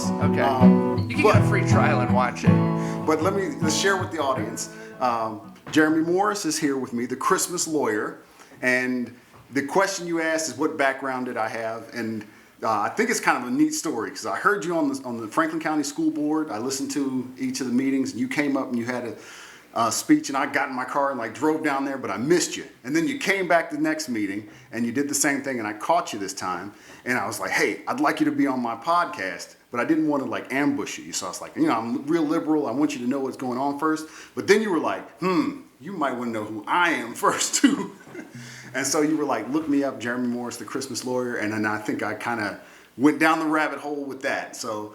Christmas. Okay. You can get a free trial and watch it. But let's share with the audience. Jeremy Morris is here with me, the Christmas lawyer, and the question you asked is what background did I have? And I think it's kind of a neat story because I heard you on the Franklin County School Board. I listened to each of the meetings, and you came up and you had a speech, and I got in my car and like drove down there, but I missed you. And then you came back the next meeting, and you did the same thing, and I caught you this time. And I was like, hey, I'd like you to be on my podcast, but I didn't want to like ambush you. So I was like, I'm real liberal. I want you to know what's going on first. But then you were like, you might want to know who I am first too. And so you were like, look me up, Jeremy Morris, the Christmas lawyer. And then I think I kind of went down the rabbit hole with that. So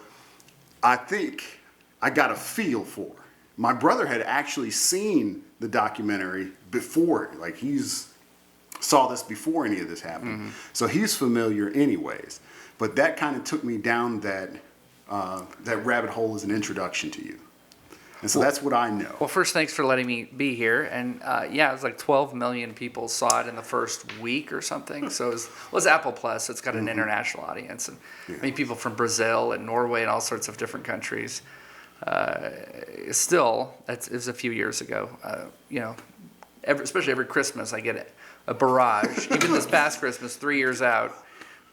I think I got a feel for it. My brother had actually seen the documentary before, like he's saw this before any of this happened. Mm-hmm. So he's familiar anyways. But that kind of took me down that rabbit hole as an introduction to you. And so that's what I know. Well, first, thanks for letting me be here. And it was like 12 million people saw it in the first week or something. So it was Apple Plus. It's got an international audience. And many people from Brazil and Norway and all sorts of different countries. Still, it was a few years ago. Especially every Christmas, I get a barrage. Even this past Christmas, 3 years out,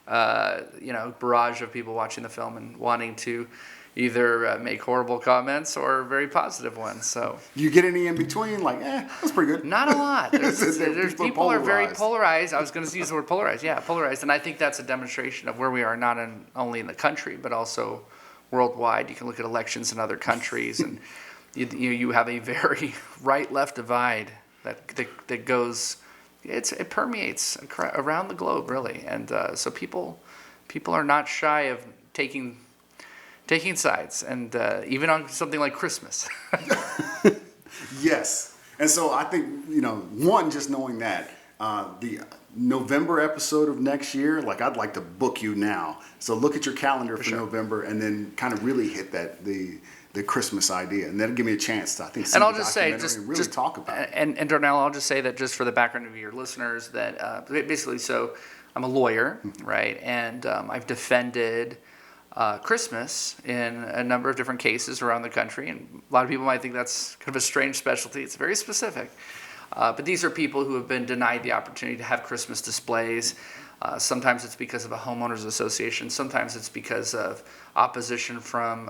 barrage of people watching the film and wanting to either make horrible comments or very positive ones. So you get any in between? Like, that's pretty good. Not a lot. There's people are very polarized. I was going to use the word polarized. Yeah, polarized, and I think that's a demonstration of where we are, not only in the country but also worldwide. You can look at elections in other countries, and you have a very right-left divide that goes. It permeates around the globe, really, and so people are not shy of taking sides, and even on something like Christmas. Yes, and so I think one, just knowing that the November episode of next year, like I'd like to book you now. So look at your calendar for November, and then kind of really hit the Christmas idea, and that'll give me a chance to see and I'll just say, really talk about it. And Darnell, I'll just say that just for the background of your listeners, that basically, so I'm a lawyer, right, and I've defended Christmas in a number of different cases around the country, and a lot of people might think that's kind of a strange specialty. It's very specific, but these are people who have been denied the opportunity to have Christmas displays. Sometimes it's because of a homeowners association. Sometimes it's because of opposition from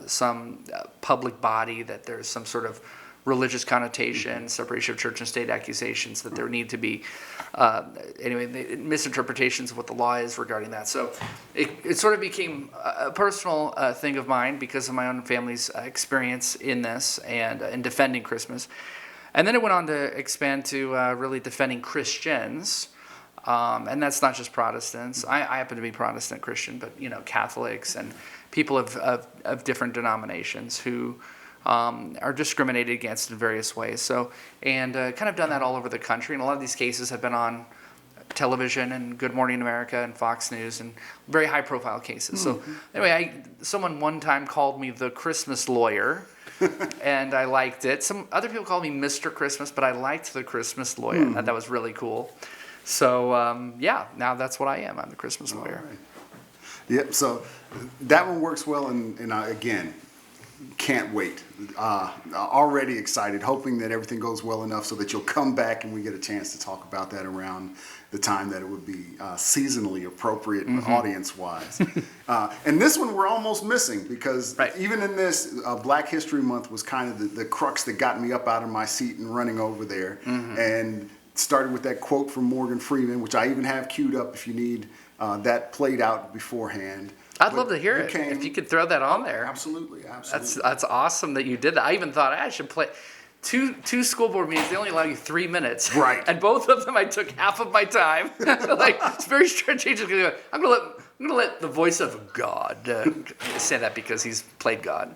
some public body, that there's some sort of religious connotation, separation of church and state accusations, that there need to be, misinterpretations of what the law is regarding that. So it sort of became a personal thing of mine because of my own family's experience in this and in defending Christmas. And then it went on to expand to really defending Christians. And that's not just Protestants. I happen to be Protestant Christian, but Catholics and people of different denominations who are discriminated against in various ways. So, and kind of done that all over the country. And a lot of these cases have been on television and Good Morning America and Fox News, and very high-profile cases. So anyway, someone one time called me the Christmas lawyer, and I liked it. Some other people called me Mr. Christmas, but I liked the Christmas lawyer. I thought that was really cool. So, now that's what I am. I'm the Christmas lawyer. Right. Yep, so that one works well, and again, can't wait. Already excited, hoping that everything goes well enough so that you'll come back and we get a chance to talk about that around the time that it would be seasonally appropriate audience-wise. And this one we're almost missing because even in this, Black History Month was kind of the crux that got me up out of my seat and running over there. And started with that quote from Morgan Freeman, which I even have queued up if you need that played out beforehand. I'd love to hear it. If you could throw that on there. Absolutely. That's awesome that you did that. I even thought I should play two school board meetings. They only allow you 3 minutes. Right. And both of them I took half of my time. Like, it's very strategic. I'm gonna let the voice of God say that because he's played God.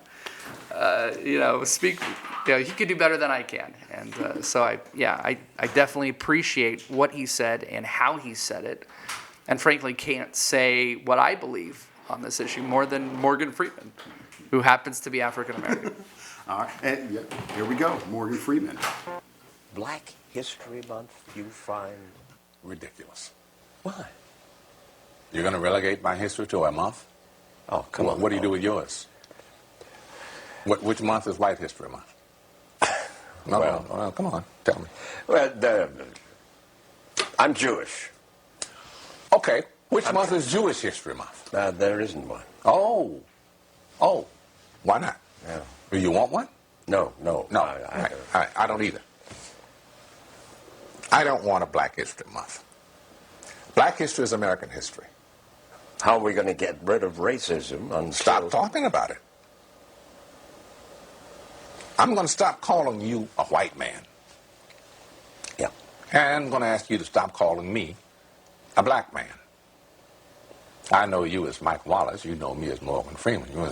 Speak. He could do better than I can, and so I definitely appreciate what he said and how he said it, and frankly can't say what I believe on this issue more than Morgan Freeman, who happens to be African American. All right, and here we go, Morgan Freeman. Black History Month you find ridiculous. Why? You're going to relegate my history to a month? Oh, come on. What do you do with yours? Which month is White History Month? No, Well- well, come on, tell me. Well, I'm Jewish. Okay, which month is Jewish History Month? There isn't one. Oh, why not? Yeah. Do you want one? No. No, I don't either. I don't want a Black History Month. Black history is American history. How are we going to get rid of racism until... Stop talking about it. I'm going to stop calling you a white man. Yeah. And I'm going to ask you to stop calling me a black man. I know you as Mike Wallace. You know me as Morgan Freeman.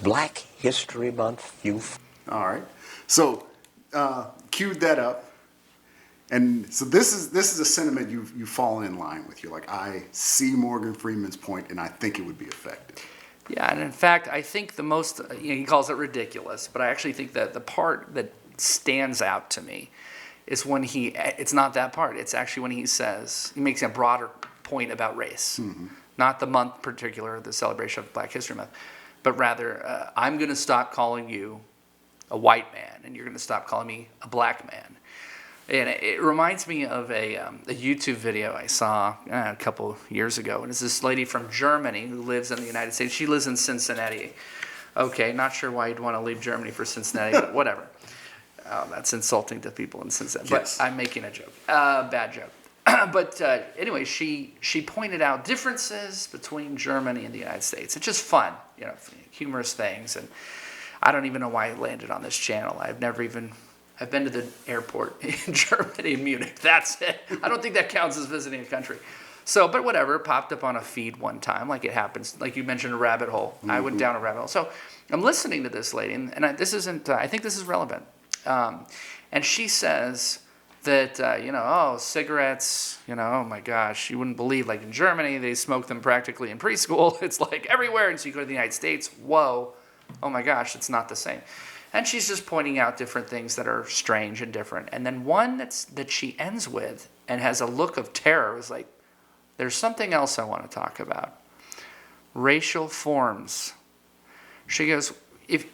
Black History Month, All right. So, queued that up. And so this is a sentiment you've fallen in line with. You're like, I see Morgan Freeman's point, and I think it would be effective. Yeah, and in fact, I think the most, he calls it ridiculous, but I actually think that the part that stands out to me is when it's not that part, it's actually when he makes a broader point about race. Mm-hmm. Not the month particular, the celebration of Black History Month, but rather, I'm going to stop calling you a white man, and you're going to stop calling me a black man. And it reminds me of a YouTube video I saw a couple years ago. And it's this lady from Germany who lives in the United States. She lives in Cincinnati. Okay, not sure why you'd want to leave Germany for Cincinnati, but whatever. That's insulting to people in Cincinnati. Yes. But I'm making a joke. Bad joke. But anyway, she pointed out differences between Germany and the United States. It's just fun, humorous things. And I don't even know why I landed on this channel. I've been to the airport in Germany, in Munich. That's it. I don't think that counts as visiting a country. So, but whatever, it popped up on a feed one time, like it happens. Like you mentioned, a rabbit hole. Mm-hmm. I went down a rabbit hole. So I'm listening to this lady, and I think this is relevant. And she says that, cigarettes, oh my gosh, you wouldn't believe, like in Germany, they smoke them practically in preschool. It's like everywhere. And so you go to the United States, whoa, oh my gosh, it's not the same. And she's just pointing out different things that are strange and different. And then one that she ends with and has a look of terror is like, there's something else I want to talk about. Racial forms. She goes, if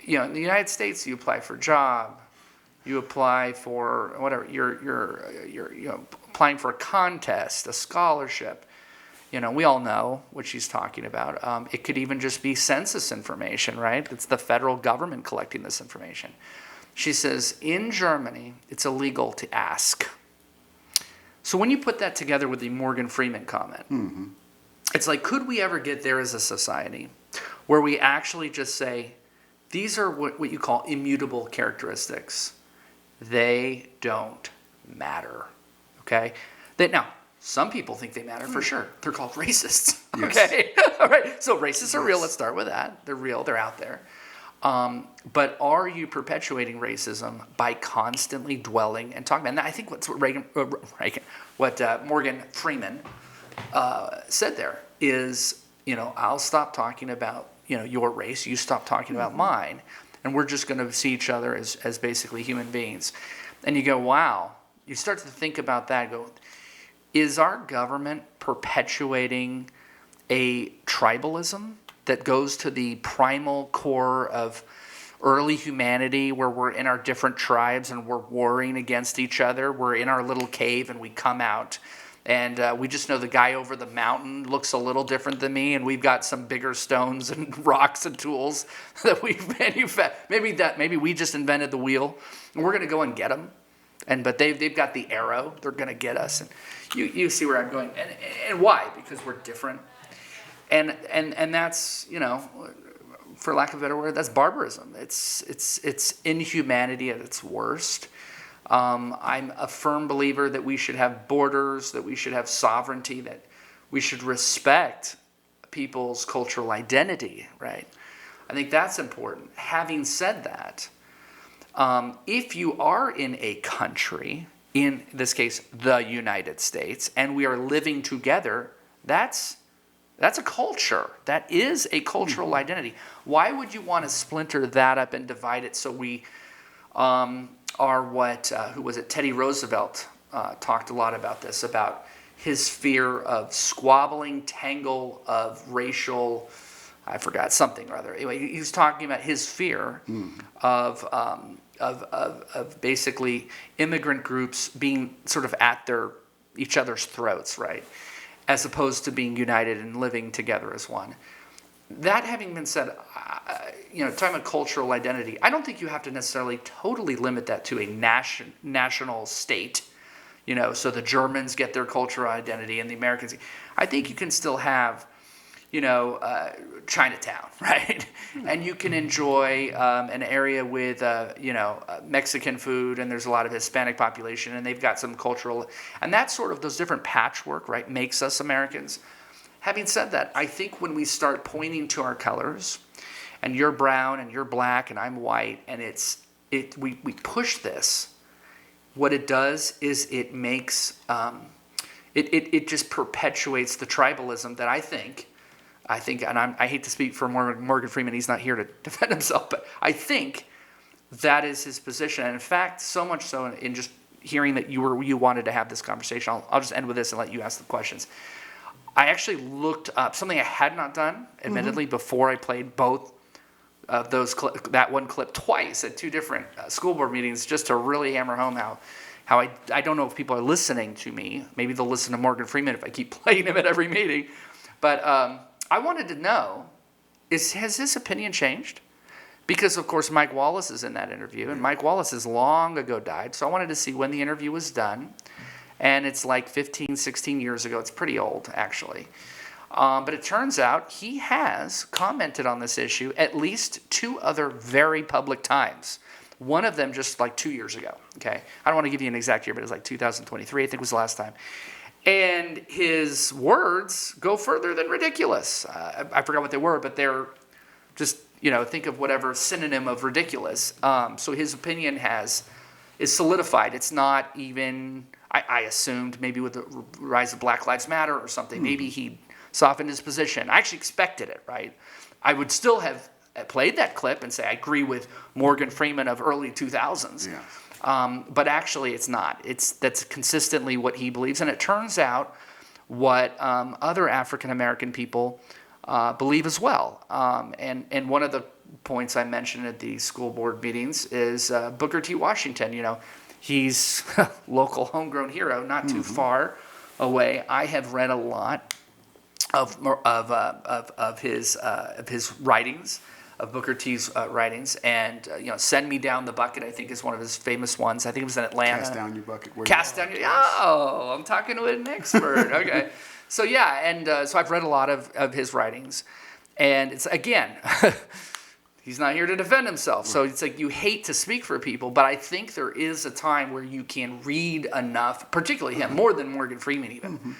in the United States you apply for a job, you apply for whatever, you're applying for a contest, a scholarship. We all know what she's talking about. It could even just be census information, right? It's the federal government collecting this information. She says, in Germany, it's illegal to ask. So when you put that together with the Morgan Freeman comment, mm-hmm. It's like, could we ever get there as a society where we actually just say, these are what you call immutable characteristics. They don't matter, okay? Now, some people think they matter for sure. They're called racists. Okay, all right. So racists are real. Let's start with that. They're real. They're out there. But are you perpetuating racism by constantly dwelling and talking about? And I think what Morgan Freeman said there is, I'll stop talking about your race. You stop talking about mine, and we're just going to see each other as basically human beings. And you go, wow. You start to think about that. Go. Is our government perpetuating a tribalism that goes to the primal core of early humanity where we're in our different tribes and we're warring against each other? We're in our little cave and we come out and we just know the guy over the mountain looks a little different than me and we've got some bigger stones and rocks and tools that we've manufactured. Maybe we just invented the wheel and we're going to go and get them. But they've got the arrow. They're going to get us. And you see where I'm going. And why? Because we're different. And that's, for lack of a better word, that's barbarism. It's inhumanity at its worst. I'm a firm believer that we should have borders, that we should have sovereignty, that we should respect people's cultural identity, right? I think that's important. Having said that, if you are in a country, in this case, the United States, and we are living together, that's a culture. That is a cultural identity. Why would you want to splinter that up and divide it so we are what, who was it? Teddy Roosevelt talked a lot about this, about, his fear of squabbling, tangle of racial, I forgot something or other. Anyway, he was talking about his fear of basically immigrant groups being sort of at each other's throats, right? As opposed to being united and living together as one. That having been said, talking about cultural identity, I don't think you have to necessarily totally limit that to a national state. So the Germans get their cultural identity and the Americans. I think you can still have, Chinatown, right? And you can enjoy an area with, Mexican food, and there's a lot of Hispanic population, and they've got some cultural, and that's sort of those different patchwork, right, makes us Americans. Having said that, I think when we start pointing to our colors, and you're brown and you're black and I'm white, and we push this, what it does is it makes, it just perpetuates the tribalism that I think, and I hate to speak for Morgan Freeman, he's not here to defend himself, but I think that is his position. And in fact, so much so in just hearing that you wanted to have this conversation, I'll just end with this and let you ask the questions. I actually looked up something I had not done, admittedly, before I played both of that one clip twice at two different school board meetings, just to really hammer home how I don't know if people are listening to me. Maybe they'll listen to Morgan Freeman if I keep playing him at every meeting. But I wanted to know, has his opinion changed? Because, of course, Mike Wallace is in that interview, and Mike Wallace has long ago died. So I wanted to see when the interview was done. And it's like 15, 16 years ago. It's pretty old, actually. But it turns out he has commented on this issue at least two other very public times. One of them just like 2 years ago, okay? I don't want to give you an exact year, but it was like 2023, I think was the last time. And his words go further than ridiculous. I forgot what they were, but they're just, think of whatever synonym of ridiculous. So his opinion is solidified. It's not even, I assumed maybe with the rise of Black Lives Matter or something, maybe he softened his position. I actually expected it, right? I would still have played that clip and say I agree with Morgan Freeman of early 2000s. Yeah. But actually it's not. That's consistently what he believes. And it turns out what other African American people believe as well. And one of the points I mentioned at the school board meetings is Booker T. Washington. He's a local homegrown hero, not too far away. I have read a lot of his writings, of Booker T's writings, and "Send Me Down the Bucket" I think is one of his famous ones. I think it was in Atlanta. Cast down your bucket. Oh, I'm talking to an expert. Okay, so yeah, and so I've read a lot of his writings, and it's again. He's not here to defend himself. So it's like you hate to speak for people, but I think there is a time where you can read enough, particularly him, more than Morgan Freeman even.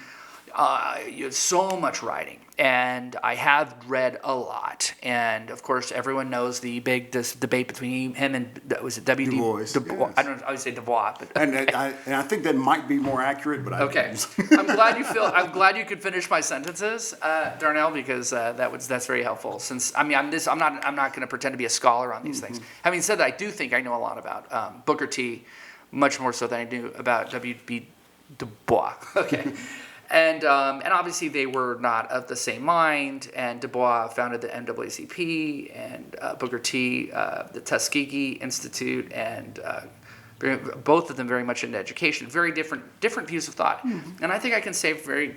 You have so much writing, and I have read a lot. And of course, everyone knows the big debate between him and was it W.D. Du Bois? Yes. I don't know. I would say Du Bois, but and I think that might be more accurate. But okay, I'm glad you could finish my sentences, Darnell, because that's very helpful. Since I'm not going to pretend to be a scholar on these things. Having said that, I do think I know a lot about Booker T, much more so than I knew about W.B. Du Bois. Okay. And obviously they were not of the same mind, and Du Bois founded the NAACP, and Booker T, the Tuskegee Institute, and both of them very much into education. Very different views of thought. And I think I can say very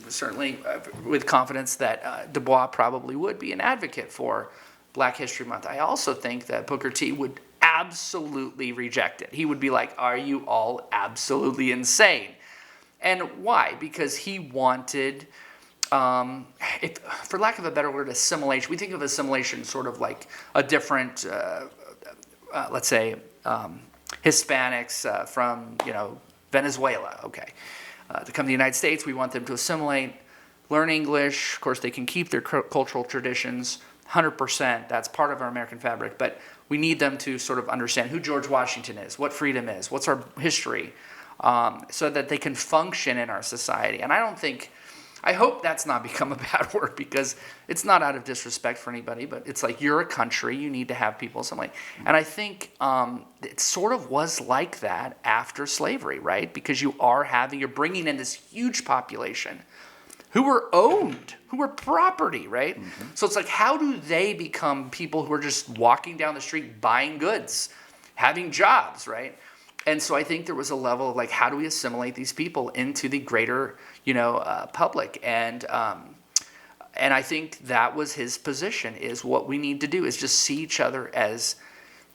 certainly with confidence that Du Bois probably would be an advocate for Black History Month. I also think that Booker T would absolutely reject it. He would be like, "Are you all absolutely insane?" And why? Because he wanted, for lack of a better word, assimilation. We think of assimilation sort of like a different, let's say, Hispanics from Venezuela. Okay, to come to the United States, we want them to assimilate, learn English. Of course, they can keep their cultural traditions. 100%. That's part of our American fabric. But we need them to sort of understand who George Washington is, what freedom is, what's our history. So that they can function in our society. And I don't think I hope that's not become a bad word, because it's not out of disrespect for anybody, but it's like, you're a country, you need to have people, something like. And I think it sort of was like that after slavery, right? Because you're bringing in this huge population who were owned, who were property, right? Mm-hmm. So it's like, how do they become people who are just walking down the street, buying goods, having jobs, right? And so I think there was a level of like, how do we assimilate these people into the greater, public? And I think that was his position, is what we need to do is just see each other as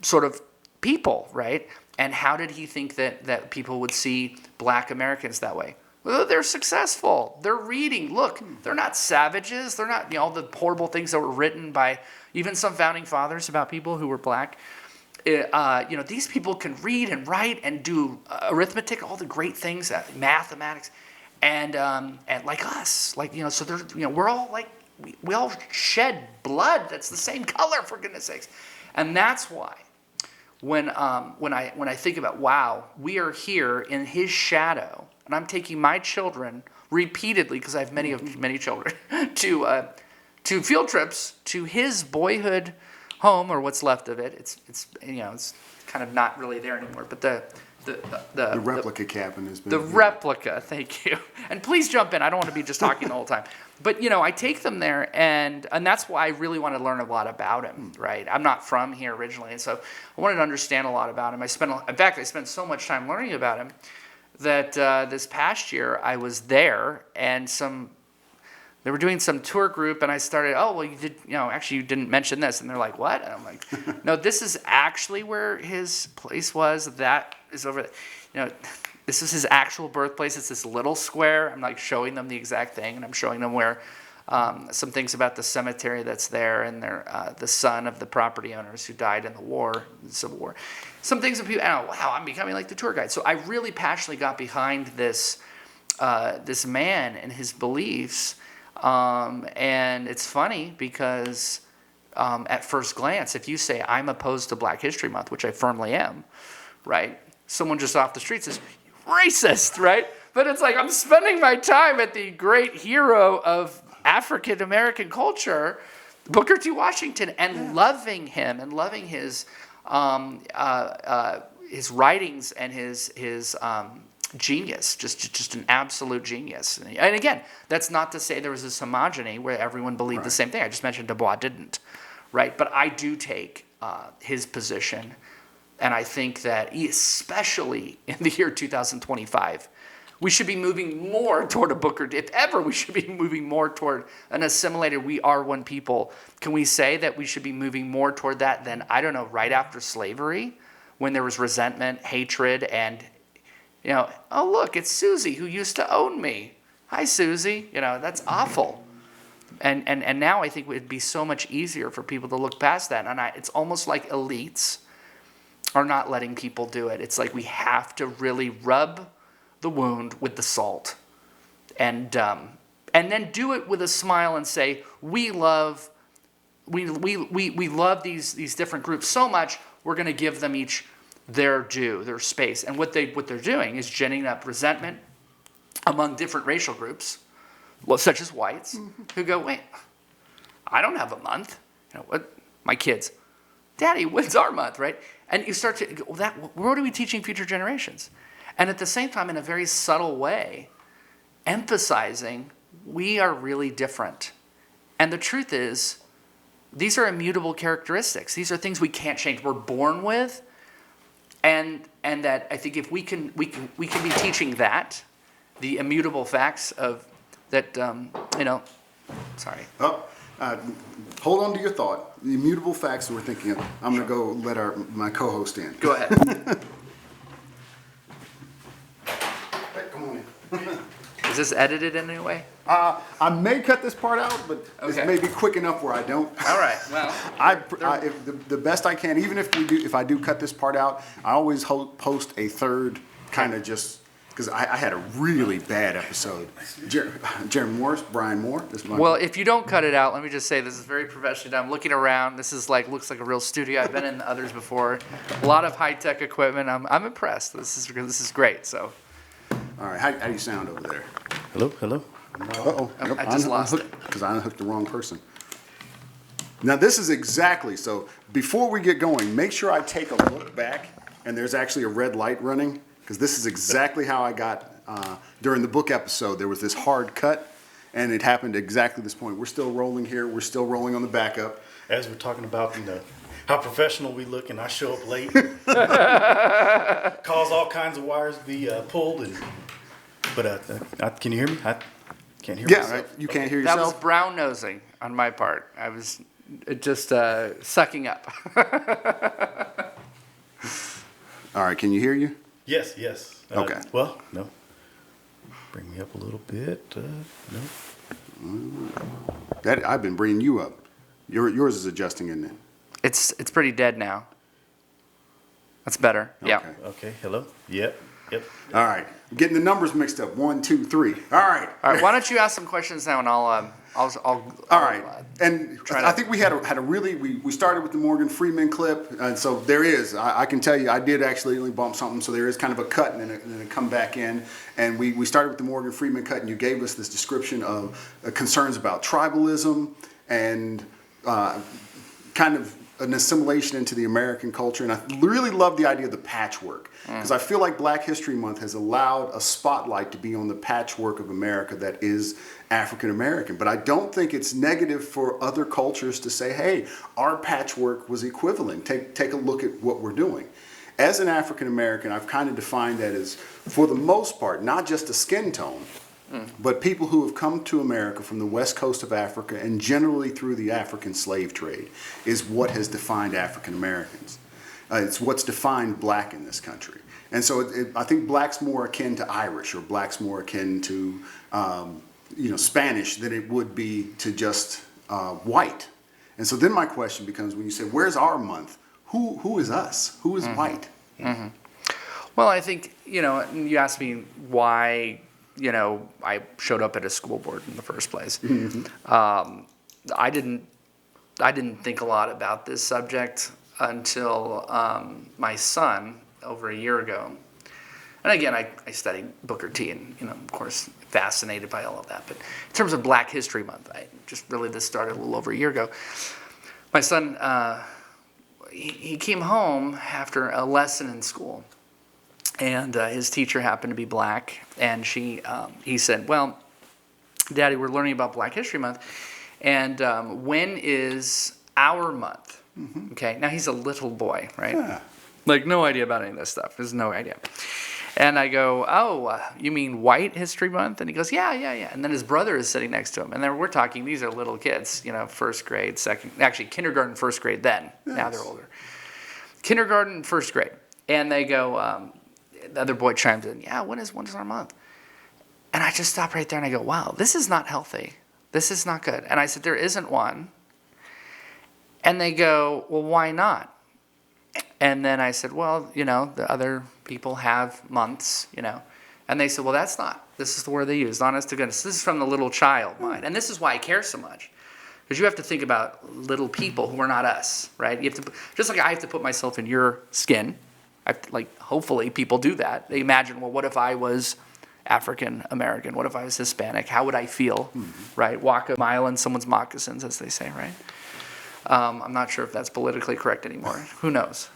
sort of people, right? And how did he think that people would see Black Americans that way? Well, they're successful. They're reading. Look, they're not savages. They're not, all the horrible things that were written by even some founding fathers about people who were Black. These people can read and write and do arithmetic, all the great things, mathematics, and like us, so they're, we're all like, we all shed blood that's the same color, for goodness sakes. And that's why when I think about, wow, we are here in his shadow, and I'm taking my children repeatedly, because I have many children, to field trips to his boyhood home, or what's left of it. It's kind of not really there anymore. But the replica cabin has been the replica. Thank you. And please jump in. I don't want to be just talking the whole time. But I take them there, and that's why I really want to learn a lot about him. Right. I'm not from here originally, and so I wanted to understand a lot about him. I spent so much time learning about him that this past year I was there, and they were doing some tour group, and I started, you didn't mention this. And they're like, what? And I'm like, no, this is actually where his place was. That is over there. This is his actual birthplace. It's this little square. I'm like showing them the exact thing, and I'm showing them where some things about the cemetery that's there, and the son of the property owners who died in the Civil War. Some things that people, wow, I'm becoming like the tour guide. So I really passionately got behind this man and his beliefs. And it's funny because at first glance, if you say I'm opposed to Black History Month, which I firmly am, right? Someone just off the street says, racist, right? But it's like, I'm spending my time at the great hero of African American culture, Booker T. Washington, and loving him and loving his writings and his genius, just an absolute genius. And again, that's not to say there was this homogeny where everyone believed the same thing. I just mentioned Du Bois didn't, right? But I do take his position, and I think that especially in the year 2025, we should be moving more toward a Booker. If ever we should be moving more toward an assimilated, we are one people. Can we say that we should be moving more toward that than, I don't know, right after slavery, when there was resentment, hatred, and oh, look, it's Susie who used to own me. Hi, Susie. That's awful. And now I think it would be so much easier for people to look past that. And it's almost like elites are not letting people do it. It's like we have to really rub the wound with the salt, and then do it with a smile and say, we love these different groups so much, we're going to give them each their due, their space. And what they're doing is ginning up resentment among different racial groups, such as whites, who go, wait, I don't have a month. What? My kids, Daddy, when's our month, right? And you start to go, what are we teaching future generations? And at the same time, in a very subtle way, emphasizing we are really different. And the truth is, these are immutable characteristics. These are things we can't change. We're born with. And that I think if we can be teaching that, the immutable facts of that, sorry. Hold on to your thought. The immutable facts we're thinking of. I'm going to go let my co-host in. Go ahead. Hey, come on in. Is this edited in any way? I may cut this part out, but This may be quick enough where I don't. All right. Well, if the best I can. Even if I do cut this part out, I always post a third, kind of just because I had a really bad episode. Jeremy Morris, Brian Moore. If you don't cut it out, let me just say this is very professionally done. I'm looking around. This is looks like a real studio. I've been in others before. A lot of high tech equipment. I'm impressed. This is great. So. All right. How do you sound over there? Hello. Uh-oh. Nope, I just lost it. Because I unhooked the wrong person. Now this is exactly, so before we get going, make sure I take a look back and there's actually a red light running, because this is exactly how I got, during the book episode, there was this hard cut and it happened exactly this point. We're still rolling here, we're still rolling on the backup. As we're talking about, how professional we look, and I show up late, cause all kinds of wires to be pulled, but can you hear me? I can't hear Yeah, myself. right. You can't hear That was yourself? brown nosing on my part. I was just sucking up. All right, can you hear you? Yes, yes. Okay. Well, no. Bring me up a little bit. No. I've been bringing you up. Yours is adjusting, isn't it? It's pretty dead now. That's better. Yeah. Okay. Okay. Hello. Yep. All right, I'm getting the numbers mixed up. 1, 2, 3. All right. All right. Why don't you ask some questions now, and I'll All right, and I think we had a really, we started with the Morgan Freeman clip, and so there is, I can tell you, I did accidentally bump something, so there is kind of a cut and then a come back in, and we started with the Morgan Freeman cut, and you gave us this description of concerns about tribalism and kind of an assimilation into the American culture, and I really love the idea of the patchwork, because I feel like Black History Month has allowed a spotlight to be on the patchwork of America that is African American, but I don't think it's negative for other cultures to say, hey, our patchwork was equivalent. Take a look at what we're doing. As an African American, I've kind of defined that as, for the most part, not just a skin tone, but people who have come to America from the west coast of Africa and generally through the African slave trade is what has defined African Americans. It's what's defined Black in this country. And so I think Black's more akin to Irish, or Black's more akin to Spanish than it would be to just white. And so then my question becomes, when you say, where's our month? Who is us? Who is white? Mm-hmm. Well, I think, you asked me why, I showed up at a school board in the first place. Mm-hmm. I didn't think a lot about this subject until my son, over a year ago. And again, I studied Booker T and, of course, fascinated by all of that. But in terms of Black History Month, this started a little over a year ago. My son, he came home after a lesson in school. And his teacher happened to be Black. And he said, well, Daddy, we're learning about Black History Month. And when is our month? Mm-hmm. Okay, now he's a little boy, right? Yeah. Like, no idea about any of this stuff. There's no idea. And I go, oh, you mean White History Month? And he goes, yeah. And then his brother is sitting next to him. And then we're talking, these are little kids, first grade, kindergarten, first grade then. Yes. Now they're older. Kindergarten, first grade. And they go, the other boy chimes in, yeah, when is our month? And I just stop right there and I go, wow, this is not healthy. This is not good. And I said, there isn't one. And they go, well, why not? And then I said, well, the other people have months, And they said, well, that's not. This is the word they use, honest to goodness. This is from the little child mind. And this is why I care so much. Because you have to think about little people who are not us, right? You have to, just like I have to put myself in your skin. Hopefully people do that. They imagine, well, what if I was African American? What if I was Hispanic? How would I feel, right? Walk a mile in someone's moccasins, as they say, right? I'm not sure if that's politically correct anymore. Who knows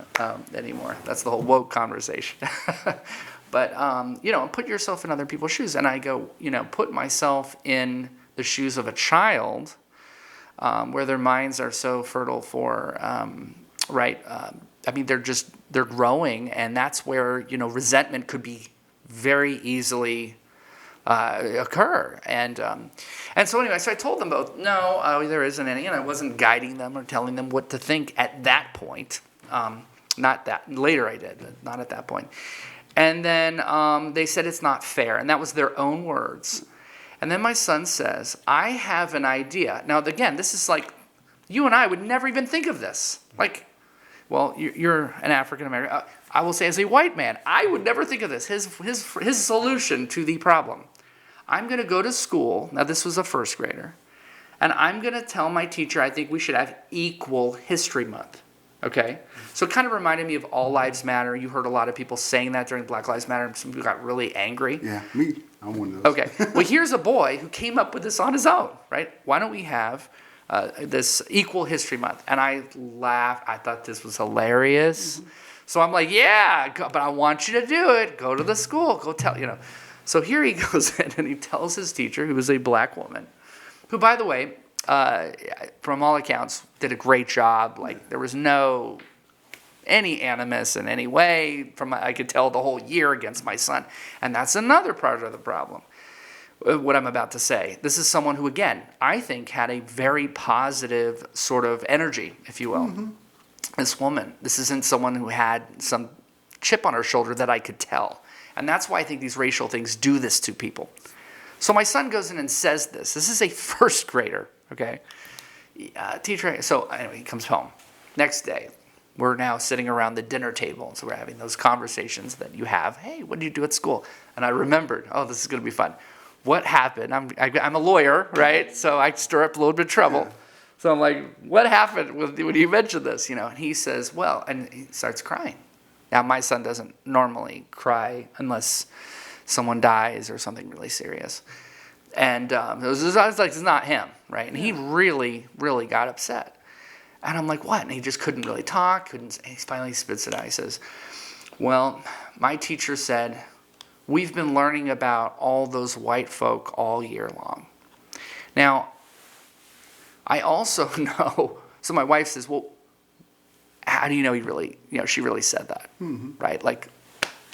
anymore? That's the whole woke conversation. But, put yourself in other people's shoes. And I go, put myself in the shoes of a child where their minds are so fertile for, they're growing. And that's where, resentment could be very easily occur. And so anyway, so I told them both, no, there isn't any, and I wasn't guiding them or telling them what to think at that point. Not that, later I did, but not at that point. And then they said it's not fair, and that was their own words. And then my son says, I have an idea. Now, again, this is like, you and I would never even think of this. Like, well, you're an African American. I will say, as a white man, I would never think of this. His solution to the problem. I'm going to go to school. Now, this was a first grader. And I'm going to tell my teacher I think we should have equal history month. Okay, so it kind of reminded me of All Lives Matter. You heard a lot of people saying that during Black Lives Matter, and some people got really angry. Yeah, me. I'm one of those. Okay, well, here's a boy who came up with this on his own, right? Why don't we have this Equal History Month? And I laughed. I thought this was hilarious. So I'm like, yeah, but I want you to do it. Go to the school. Go tell, So here he goes in and he tells his teacher, who was a black woman, who, by the way, from all accounts, did a great job. Like, there was no any animus in any way I could tell the whole year against my son. And that's another part of the problem, what I'm about to say. This is someone who, again, I think had a very positive sort of energy, if you will. This woman, this isn't someone who had some chip on her shoulder that I could tell. And that's why I think these racial things do this to people. So my son goes in and says this. This is a first grader, okay? Teacher, so anyway, he comes home. Next day, we're now sitting around the dinner table. So we're having those conversations that you have. Hey, what did you do at school? And I remembered, oh, this is going to be fun. What happened? I'm a lawyer, right? So I stir up a little bit of trouble. Yeah. So I'm like, what happened when you mentioned this? And he says, well, and he starts crying. Now, my son doesn't normally cry unless someone dies or something really serious. And I was like, it's not him, right? And he really, really got upset. And I'm like, what? And he just couldn't really talk. And he finally spits it out. He says, well, my teacher said, we've been learning about all those white folk all year long. Now, I also know, so my wife says, well, how do you know she really said that, right? Like,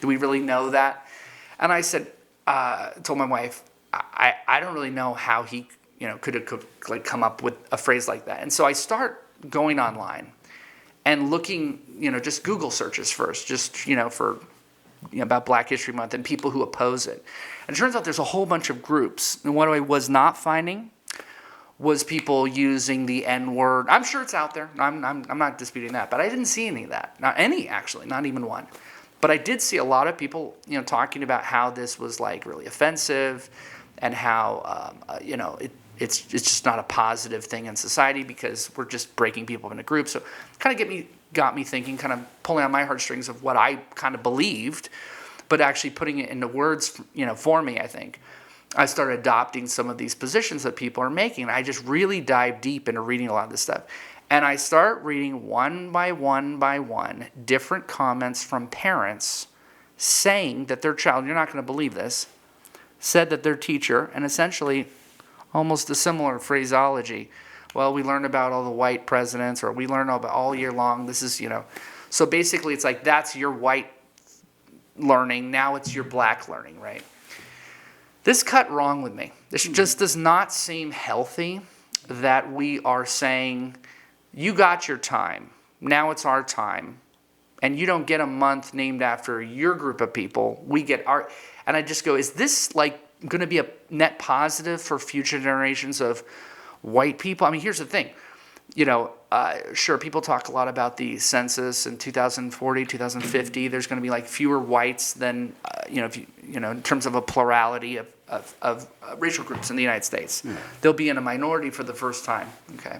do we really know that? And I said, told my wife, I don't really know how he, could have like come up with a phrase like that. And so I start going online and looking, just Google searches first, just, for, about Black History Month and people who oppose it. And it turns out there's a whole bunch of groups. And what I was not finding was people using the N-word. I'm sure it's out there. I'm not disputing that. But I didn't see any of that. Not any, actually. Not even one. But I did see a lot of people, talking about how this was, like, really offensive and how, it's just not a positive thing in society because we're just breaking people into groups. So it kind of got me thinking, kind of pulling on my heartstrings of what I kind of believed, but actually putting it into words, for me, I think. I started adopting some of these positions that people are making. And I just really dive deep into reading a lot of this stuff. And I start reading one by one different comments from parents saying that their child, you're not going to believe this, said that their teacher, and essentially almost a similar phraseology, well, we learned about all the white presidents, or we learned about all year long, this is, So basically it's like that's your white learning, now it's your black learning, right? This cut wrong with me. This just does not seem healthy that we are saying, you got your time, now it's our time, and you don't get a month named after your group of people, we get our, and I just go, is this like going to be a net positive for future generations of white people? I mean, here's the thing, sure, people talk a lot about the census in 2040, 2050, there's going to be like fewer whites than, in terms of a plurality of racial groups in the United States. Yeah. They'll be in a minority for the first time, okay?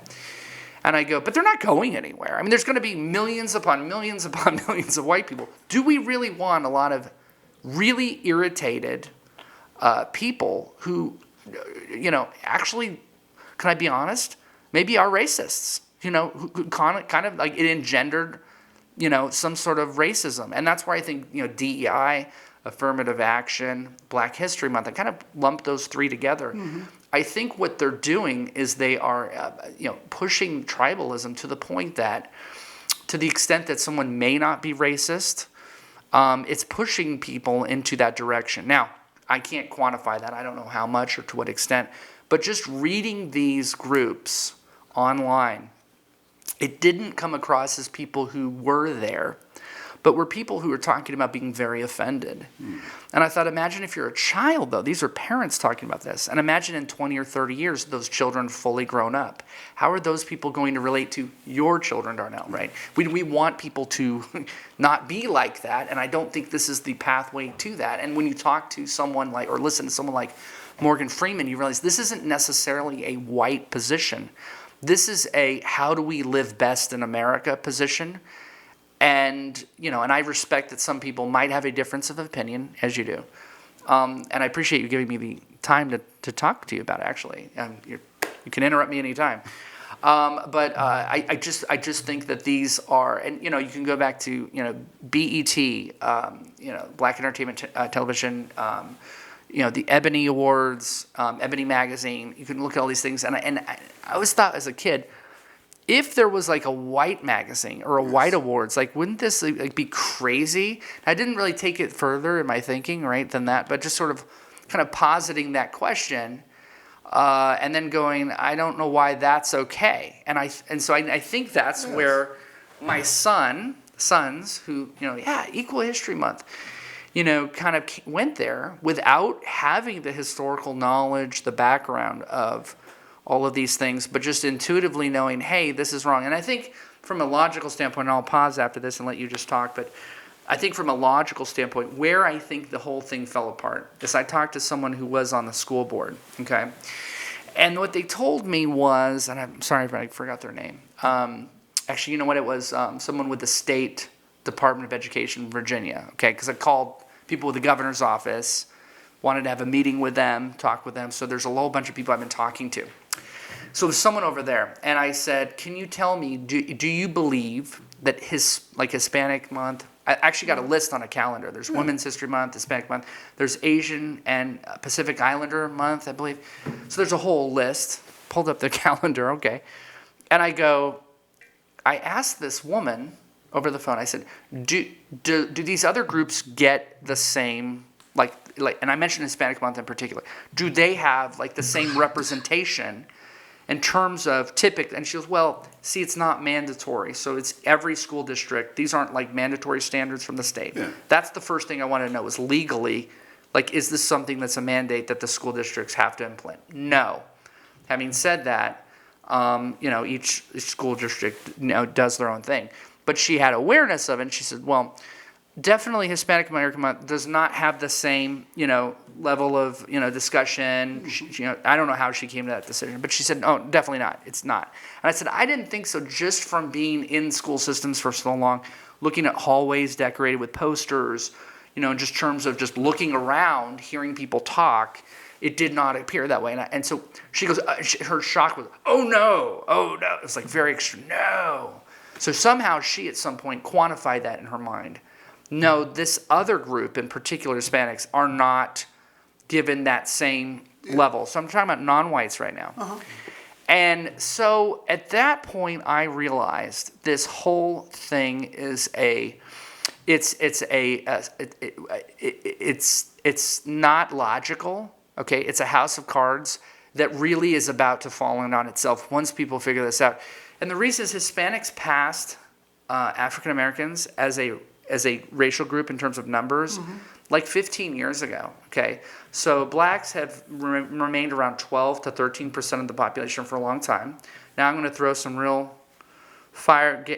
And I go, but they're not going anywhere. I mean, there's going to be millions upon millions upon millions of white people. Do we really want a lot of really irritated people who, actually, can I be honest, maybe are racists, who kind of like it engendered, some sort of racism. And that's why I think, DEI, affirmative action, Black History Month, I kind of lump those three together. Mm-hmm. I think what they're doing is they are, pushing tribalism to the point that, to the extent that someone may not be racist, it's pushing people into that direction. Now, I can't quantify that. I don't know how much or to what extent. But just reading these groups online, it didn't come across as people who were there, but were people who were talking about being very offended. And I thought, imagine if you're a child, though. These are parents talking about this. And imagine in 20 or 30 years, those children fully grown up. How are those people going to relate to your children, Darnell, right? We want people to not be like that, and I don't think this is the pathway to that. And when you talk to someone like, or listen to someone like Morgan Freeman, you realize this isn't necessarily a white position. this is a how do we live best in America position. And, and I respect that some people might have a difference of opinion, as you do. And I appreciate you giving me the time to talk to you about it, actually. You can interrupt me anytime. But I just think that these are, and, you can go back to, BET, Black Entertainment Television, the Ebony Awards, Ebony Magazine. You can look at all these things. And I always thought as a kid, if there was like a white magazine or a white awards, like wouldn't this like be crazy? I didn't really take it further in my thinking, right, than that, but just sort of kind of positing that question, and then going, I don't know why that's okay, and so I think that's where my sons who Equal History Month, kind of went there without having the historical knowledge, the background of all of these things, but just intuitively knowing, hey, this is wrong. And I think from a logical standpoint, and I'll pause after this and let you just talk, but I think from a logical standpoint, where I think the whole thing fell apart is I talked to someone who was on the school board, okay? And what they told me was, and I'm sorry if I forgot their name. Actually, you know what it was? Someone with the State Department of Education in Virginia, okay? Because I called people with the governor's office, wanted to have a meeting with them, talk with them. So there's a whole bunch of people I've been talking to. So there's someone over there, and I said, can you tell me, do you believe that Hispanic month, I actually got a list on a calendar. There's Women's History Month, Hispanic month, there's Asian and Pacific Islander month, I believe. So there's a whole list, pulled up the calendar, okay. And I asked this woman over the phone, I said, do these other groups get the same, and I mentioned Hispanic month in particular, do they have like the same representation in terms of typical? And she goes, well, see, it's not mandatory. So it's every school district. These aren't like mandatory standards from the state. Yeah. That's the first thing I want to know is legally, like, is this something that's a mandate that the school districts have to implement? No. Having said that, each school district does their own thing. But she had awareness of it, and she said, well, definitely Hispanic American Month does not have the same, level of, discussion. She, I don't know how she came to that decision, but she said, no, definitely not. It's not. And I said, I didn't think so just from being in school systems for so long, looking at hallways decorated with posters, in just terms of just looking around, hearing people talk, it did not appear that way. And so she goes, her shock was, oh no. It was like very extreme, no. So somehow she at some point quantified that in her mind. No, this other group, in particular Hispanics, are not given that same level. So I'm talking about non-whites right now. Uh-huh. And so at that point, I realized this whole thing is it's not logical. Okay, it's a house of cards that really is about to fall in on itself once people figure this out. And the reason is Hispanics passed African Americans as a racial group in terms of numbers, like 15 years ago, okay? So blacks have remained around 12 to 13% of the population for a long time. Now I'm going to throw some real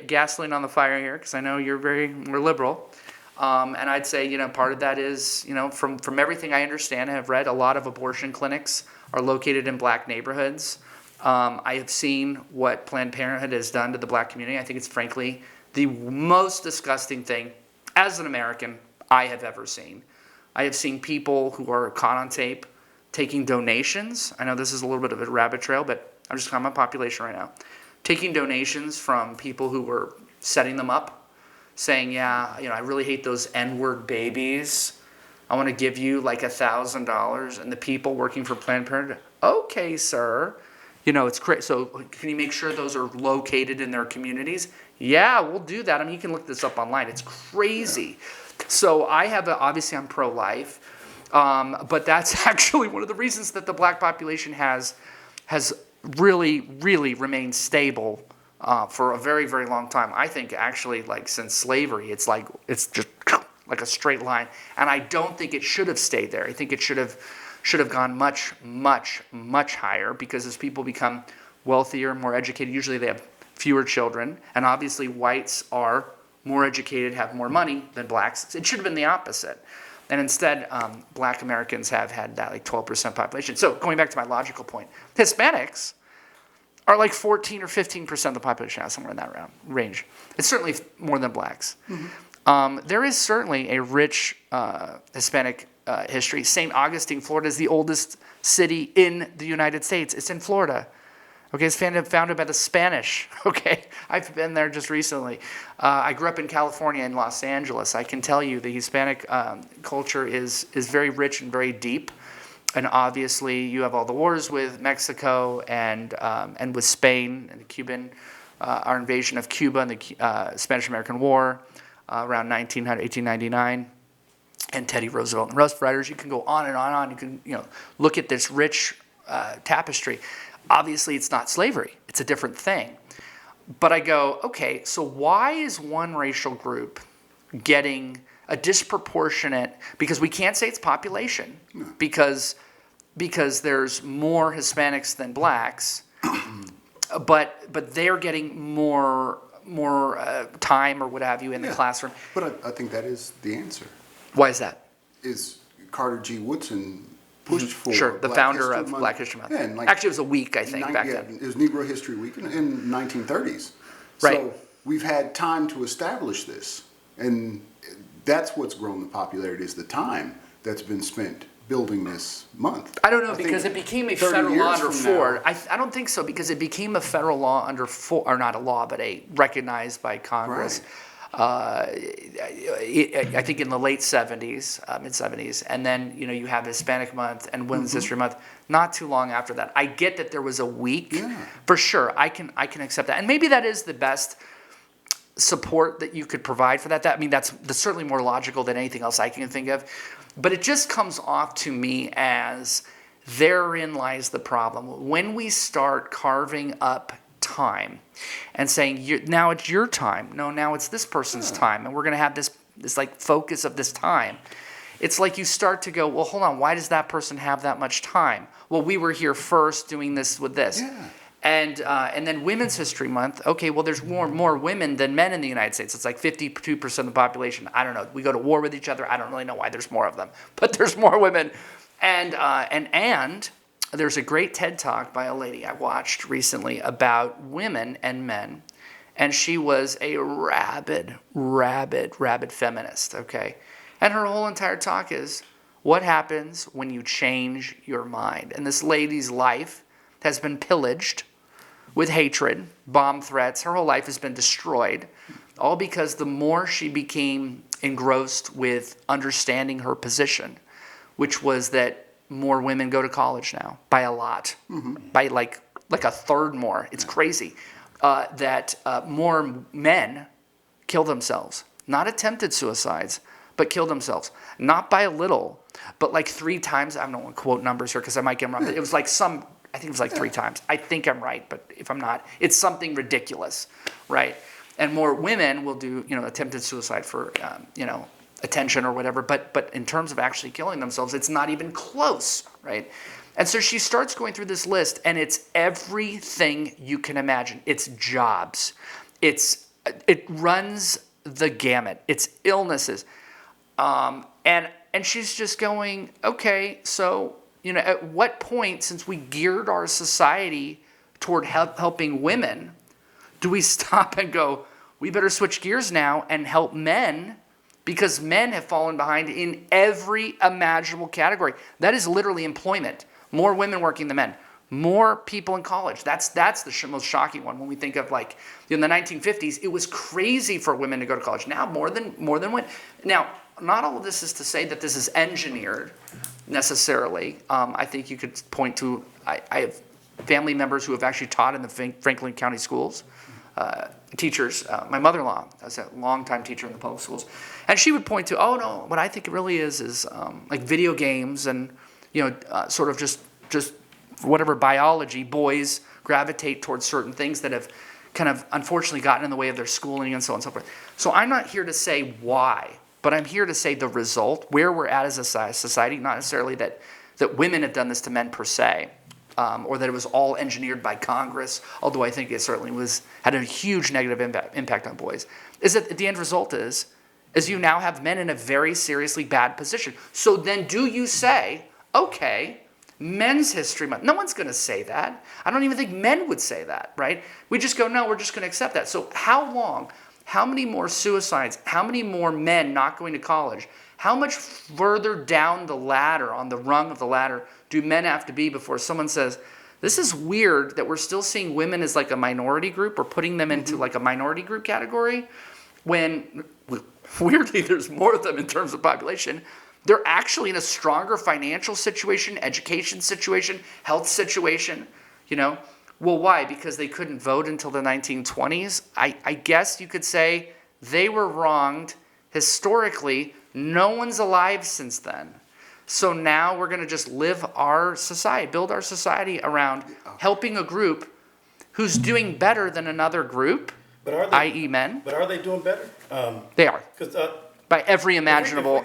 gasoline on the fire here, because I know we're liberal. And I'd say, part of that is, from everything I understand and have read, a lot of abortion clinics are located in black neighborhoods. I have seen what Planned Parenthood has done to the black community. I think it's frankly the most disgusting thing as an American I have ever seen. I have seen people who are caught on tape taking donations. I know this is a little bit of a rabbit trail, but I'm just talking about population right now. Taking donations from people who were setting them up, saying, yeah, I really hate those N-word babies. I want to give you like $1,000. And the people working for Planned Parenthood, okay, sir. It's crazy. So can you make sure those are located in their communities? Yeah, we'll do that. I mean, you can look this up online. It's crazy. Yeah. So obviously I'm pro-life, but that's actually one of the reasons that the black population has really, really remained stable for a very, very long time. I think actually like since slavery, it's just like a straight line. And I don't think it should have stayed there. I think it should have gone much, much, much higher, because as people become wealthier, more educated, usually they have fewer children, and obviously whites are more educated, have more money than blacks. It should have been the opposite. And instead, black Americans have had that like 12% population. So going back to my logical point, Hispanics are like 14 or 15% of the population now, somewhere in that range. It's certainly more than blacks. There is certainly a rich Hispanic history. St. Augustine, Florida, is the oldest city in the United States. It's in Florida. Okay, it's founded by the Spanish. Okay, I've been there just recently. I grew up in California, in Los Angeles. I can tell you the Hispanic culture is very rich and very deep. And obviously, you have all the wars with Mexico and with Spain and the Cuban, our invasion of Cuba and the Spanish-American War around 1899, and Teddy Roosevelt and Rough Riders. You can go on and on and on. You can look at this rich tapestry. Obviously, it's not slavery. It's a different thing. But I go, okay, so why is one racial group getting a disproportionate, because we can't say it's population, because there's more Hispanics than blacks, but they're getting more time or what have you in the classroom. But I think that is the answer. Why is that? Is Carter G. Woodson pushed for Sure, the Black founder History of Month. Black History Month. Yeah, and Actually, it was a week, I think, back then. It was Negro History Week in 1930s. Right. So we've had time to establish this. And that's what's grown the popularity, is the time that's been spent building this month. I don't know, because it became a 30 federal law years under from Ford. now- I don't think so, because it became a federal law under Ford, or not a law, but recognized by Congress. I think in the late 70s, mid-70s, and then you have Hispanic Month and Women's History Month not too long after that. I get that there was a week, for sure. I can accept that, and maybe that is the best support that you could provide for that. That's certainly more logical than anything else I can think of. But it just comes off to me as therein lies the problem. When we start carving up time and saying, now it's your time. No, now it's this person's time. And we're going to have this like focus of this time. It's like you start to go, well, hold on, why does that person have that much time? Well, we were here first doing this with this. Yeah. And then Women's History Month, okay, well, there's more women than men in the United States. It's like 52% of the population. I don't know. We go to war with each other. I don't really know why there's more of them. But there's more women. And there's a great TED Talk by a lady I watched recently about women and men. And she was a rabid feminist, okay? And her whole entire talk is, what happens when you change your mind? And this lady's life has been pillaged with hatred, bomb threats. Her whole life has been destroyed, all because the more she became engrossed with understanding her position, which was that more women go to college now, by a lot, by like a third more. It's crazy. That more men kill themselves, not attempted suicides, but kill themselves, not by a little, but like 3 times. I don't want to quote numbers here because I might get them wrong. But it was like I think it was like 3 times. I think I'm right, but if I'm not, it's something ridiculous, right? And more women will do, attempted suicide for, attention or whatever. But in terms of actually killing themselves, it's not even close, right? And so she starts going through this list, and it's everything you can imagine. It's jobs. It runs the gamut. It's illnesses. And she's just going, okay, so, at what point, since we geared our society toward helping women, do we stop and go, we better switch gears now and help men, because men have fallen behind in every imaginable category. That is literally employment. More women working than men. More people in college. That's the most shocking one. When we think of like in the 1950s, it was crazy for women to go to college. Now more than women. Now, not all of this is to say that this is engineered necessarily. I think you could point to, I have family members who have actually taught in the Franklin County schools. Teachers, my mother-in-law was a longtime teacher in the public schools, and she would point to, oh no, what I think it really is like video games and sort of just whatever biology. Boys gravitate towards certain things that have kind of unfortunately gotten in the way of their schooling and so on and so forth. So I'm not here to say why, but I'm here to say the result, where we're at as a society, not necessarily that women have done this to men per se. Or that it was all engineered by Congress, although I think it certainly had a huge negative impact on boys, is that the end result is you now have men in a very seriously bad position. So then do you say, okay, Men's History Month. No one's going to say that. I don't even think men would say that, right? We just go, no, we're just going to accept that. So how long, how many more suicides, how many more men not going to college, how much further down the ladder, on the rung of the ladder, do men have to be before someone says, this is weird that we're still seeing women as like a minority group or putting them into like a minority group category when weirdly there's more of them in terms of population. They're actually in a stronger financial situation, education situation, health situation, you know. Well, why? Because they couldn't vote until the 1920s? I guess you could say they were wronged. Historically, no one's alive since then. So now we're going to just live our society, build our society around helping a group who's doing better than another group, But are they, i.e. men. But are they doing better? They are. Because By every imaginable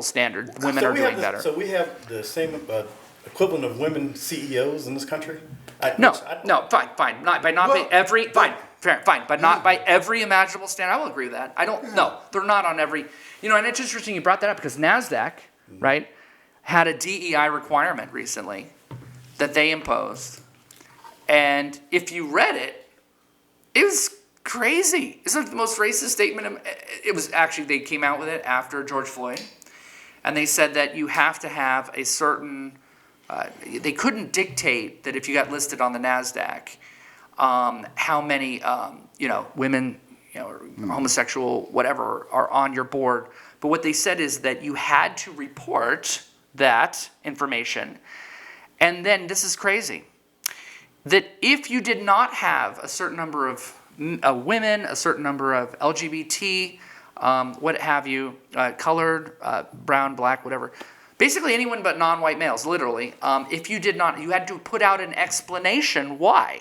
standard, women are doing better. So we have the same equivalent of women CEOs in this country. Fine. Not by every imaginable standard. I will agree with that. No, they're not on every. You know, and it's interesting you brought that up because NASDAQ, right, had a DEI requirement recently that they imposed, and if you read it, it was crazy. It's not the most racist statement. It was actually, they came out with it after George Floyd, and they said that you have to have a certain. They couldn't dictate that if you got listed on the NASDAQ, how many women, or homosexual, whatever, are on your board. But what they said is that you had to report that information. And then, this is crazy, that if you did not have a certain number of women, a certain number of LGBT, what have you, colored, brown, black, whatever, basically anyone but non-white males, literally, if you did not, you had to put out an explanation why.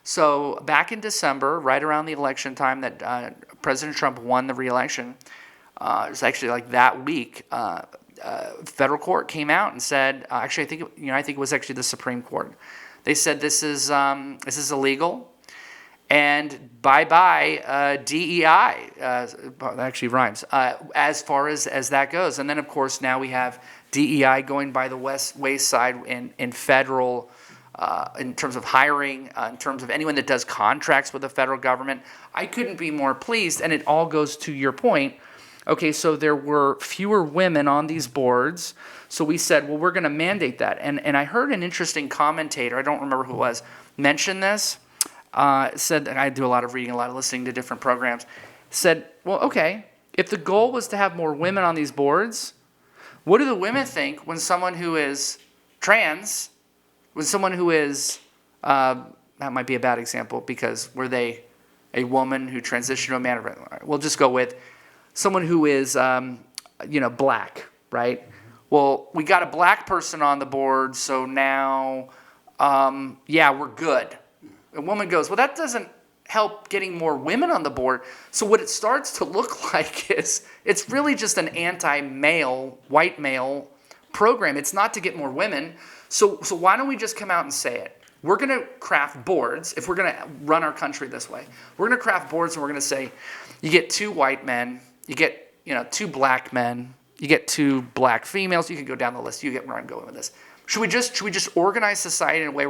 So back in December, right around the election time that President Trump won the re-election, it was actually like that week, federal court came out and said, actually, I think it was actually the Supreme Court. They said this is illegal, and bye-bye DEI. That actually rhymes. As far as that goes, and then of course now we have DEI going by the wayside in federal. In terms of hiring, in terms of anyone that does contracts with the federal government. I couldn't be more pleased, and it all goes to your point. Okay, so there were fewer women on these boards, so we said, well, we're going to mandate that. And I heard an interesting commentator, I don't remember who it was, mention this, said, and I do a lot of reading, a lot of listening to different programs, said, well, okay, if the goal was to have more women on these boards, what do the women think when someone who is trans, when someone who is, that might be a bad example because were they a woman who transitioned to a man? We'll just go with someone who is, black, right? Well, we got a black person on the board, so now, we're good. A woman goes, well, that doesn't help getting more women on the board. So what it starts to look like is it's really just an anti-male, white male program. It's not to get more women. So why don't we just come out and say it? We're going to craft boards, if we're going to run our country this way. We're going to craft boards and we're going to say, you get 2 white men, you get 2 black men, you get 2 black females. You can go down the list. You get where I'm going with this. Should we just organize society in a way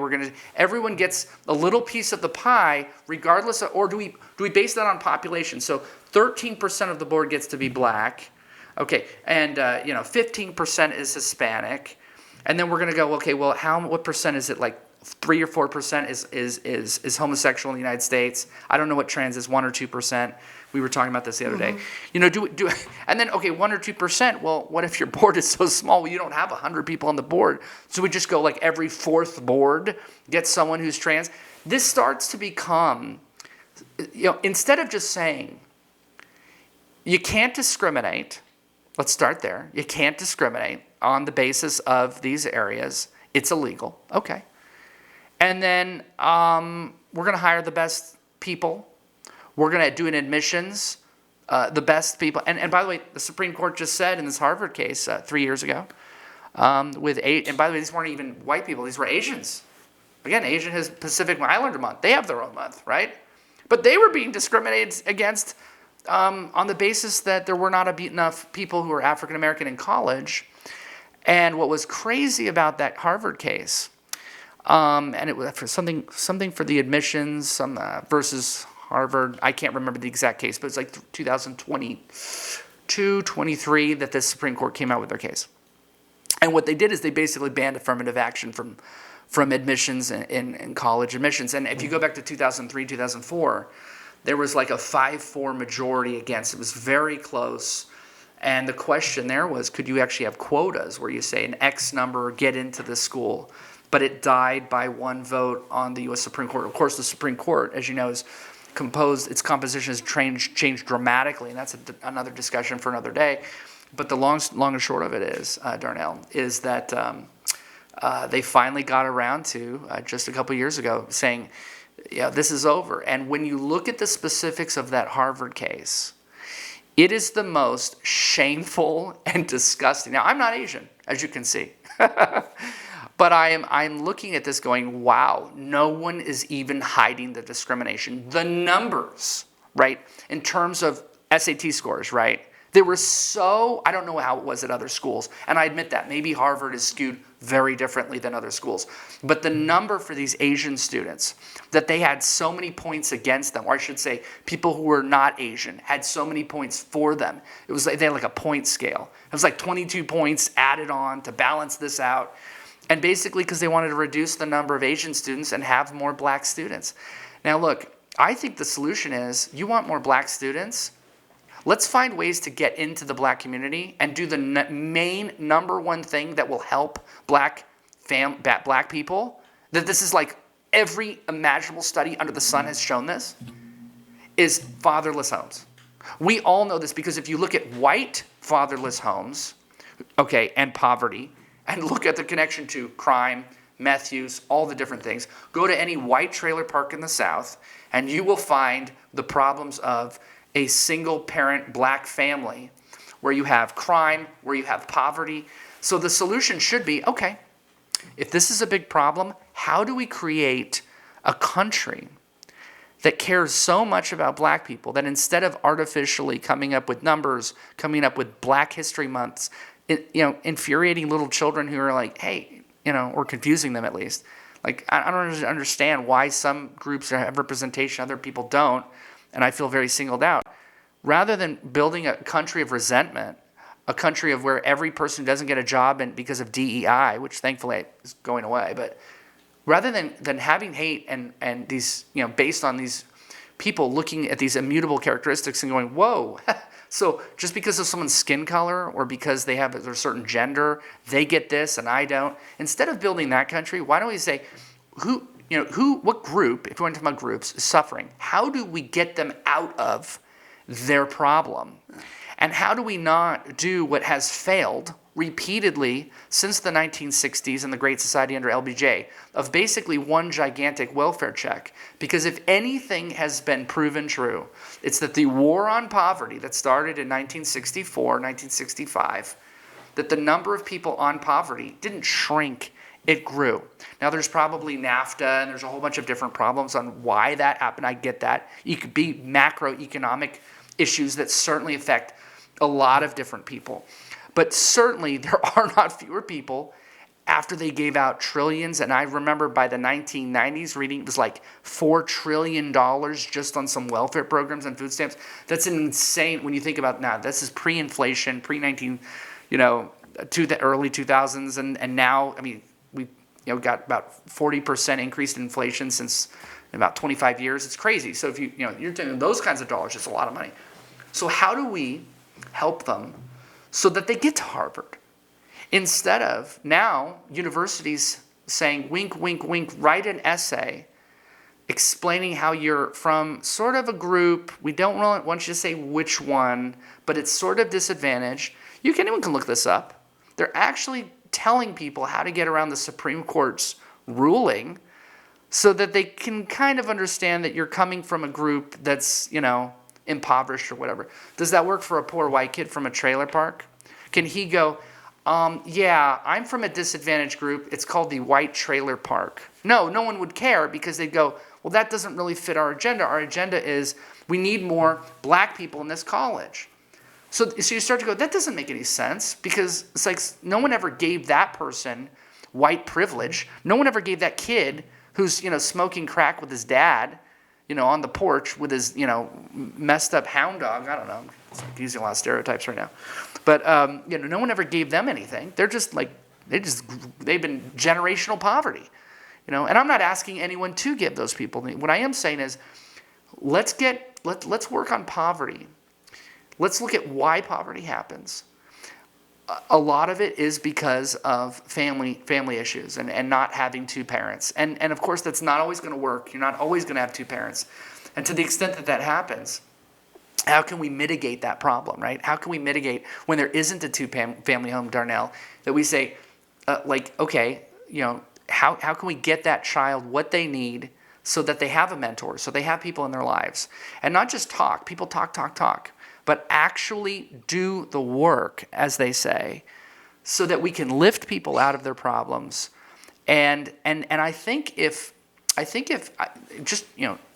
everyone gets a little piece of the pie, regardless of, or do we base that on population? So 13% of the board gets to be black, okay, and 15% is Hispanic, and then we're going to go, okay, well, what percent is it? Like 3 or 4% is homosexual in the United States. I don't know what trans is, 1 or 2%. We were talking about this the other day. And then, okay, 1 or 2%, well, what if your board is so small? Well, you don't have 100 people on the board. So we just go like every 4th board gets someone who's trans. This starts to become, instead of just saying, you can't discriminate, let's start there. You can't discriminate on the basis of these areas. It's illegal. Okay. And then we're going to hire the best people. We're going to do an admissions, the best people. And by the way, the Supreme Court just said in this Harvard case 3 years ago, and by the way, these weren't even white people. These were Asians. Again, Asian has Pacific Islander month. They have their own month, right? But they were being discriminated against on the basis that there were not enough people who were African American in college. And what was crazy about that Harvard case, and it was for something for the admissions, versus Harvard. I can't remember the exact case, but it's like 2022, 23 that the Supreme Court came out with their case. And what they did is they basically banned affirmative action from admissions in college admissions. And if you go back to 2003, 2004, there was like a 5-4 majority against. It was very close. And the question there was, could you actually have quotas where you say an X number get into the school? But it died by one vote on the U.S. Supreme Court. Of course, the Supreme Court, as you know, is composed, its composition has changed dramatically, and that's another discussion for another day. But the long and short of it is, Darnell, is that they finally got around to, just a couple years ago, saying, yeah, this is over. And when you look at the specifics of that Harvard case, it is the most shameful and disgusting. Now, I'm not Asian, as you can see. But I'm looking at this going, wow, no one is even hiding the discrimination. The numbers, right, in terms of SAT scores, right, they were so, I don't know how it was at other schools, and I admit that. Maybe Harvard is skewed very differently than other schools. But the number for these Asian students, that they had so many points against them, or I should say people who were not Asian had so many points for them. It was like they had like a point scale. It was like 22 points added on to balance this out. And basically because they wanted to reduce the number of Asian students and have more black students. Now look, I think the solution is, you want more black students? Let's find ways to get into the black community and do the main number one thing that will help black people. That this is like every imaginable study under the sun has shown this, is fatherless homes. We all know this because if you look at white fatherless homes, okay, and poverty, and look at the connection to crime, meth use, all the different things. Go to any white trailer park in the South, and you will find the problems of a single parent black family where you have crime, where you have poverty. So the solution should be, okay, if this is a big problem, how do we create a country that cares so much about black people that instead of artificially coming up with numbers, coming up with Black History Months, infuriating little children who are like, hey, or confusing them at least. Like, I don't understand why some groups have representation, other people don't, and I feel very singled out. Rather than building a country of resentment, a country of where every person who doesn't get a job because of DEI, which thankfully is going away, but rather than having hate and these, based on these people looking at these immutable characteristics and going, whoa, so just because of someone's skin color or because they have a certain gender, they get this and I don't. Instead of building that country, why don't we say, what group, if you want to talk about groups, is suffering? How do we get them out of their problem? And how do we not do what has failed repeatedly since the 1960s and the Great Society under LBJ, of basically one gigantic welfare check? Because if anything has been proven true, it's that the war on poverty that started in 1964, 1965, that the number of people on poverty didn't shrink, it grew. Now there's probably NAFTA and there's a whole bunch of different problems on why that happened. I get that. It could be macroeconomic issues that certainly affect a lot of different people. But certainly there are not fewer people after they gave out trillions. And I remember by the 1990s reading, it was like $4 trillion just on some welfare programs and food stamps. That's insane when you think about now. This is pre-inflation, pre-19, to the early 2000s. And now, we got about 40% increase in inflation since about 25 years. It's crazy. So if you're doing those kinds of dollars, it's a lot of money. So how do we help them so that they get to Harvard? Instead of now universities saying, wink, wink, wink, write an essay explaining how you're from sort of a group. We don't really want you to say which one, but it's sort of disadvantaged. Anyone can look this up. They're actually telling people how to get around the Supreme Court's ruling so that they can kind of understand that you're coming from a group that's, impoverished or whatever. Does that work for a poor white kid from a trailer park? Can he go, yeah, I'm from a disadvantaged group. It's called the white trailer park. No one would care because they'd go, well, that doesn't really fit our agenda. Our agenda is we need more black people in this college. So you start to go, that doesn't make any sense, because it's like no one ever gave that person white privilege. No one ever gave that kid who's, smoking crack with his dad, on the porch with his, messed up hound dog. I don't know. It's like using a lot of stereotypes right now. But, no one ever gave them anything. They're just like, they've been generational poverty, and I'm not asking anyone to give those people. What I am saying is, let's work on poverty. Let's look at why poverty happens. A lot of it is because of family issues and not having two parents. And of course, that's not always going to work. You're not always going to have two parents. And to the extent that how can we mitigate that problem, right? How can we mitigate when there isn't a two-family home, Darnell, that we say, okay, how can we get that child what they need so that they have a mentor, so they have people in their lives? And not just talk. People talk, but actually do the work, as they say, so that we can lift people out of their problems. And I think if just,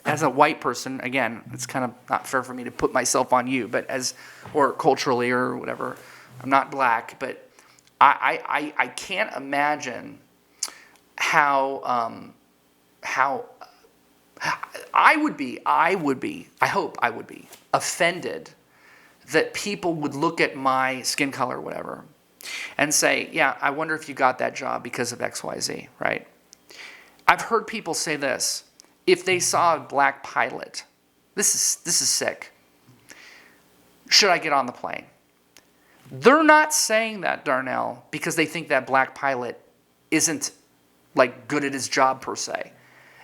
as a white person, again, it's kind of not fair for me to put myself on you, but or culturally or whatever, I'm not black, but I can't imagine how I would be, I hope I would be offended that people would look at my skin color or whatever and say, yeah, I wonder if you got that job because of XYZ, right? I've heard people say this, if they saw a black pilot, this is sick. Should I get on the plane? They're not saying that, Darnell, because they think that black pilot isn't good at his job per se.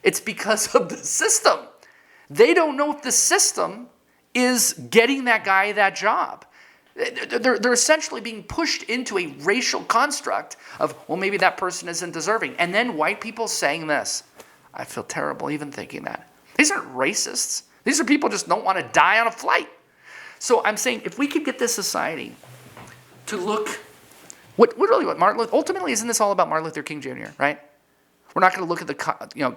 It's because of the system. They don't know if the system is getting that guy that job. They're essentially being pushed into a racial construct of, well, maybe that person isn't deserving. And then white people saying this. I feel terrible even thinking that. These aren't racists. These are people who just don't want to die on a flight. So I'm saying, if we could get this society to look, ultimately, isn't this all about Martin Luther King Jr., right? We're not going to look at the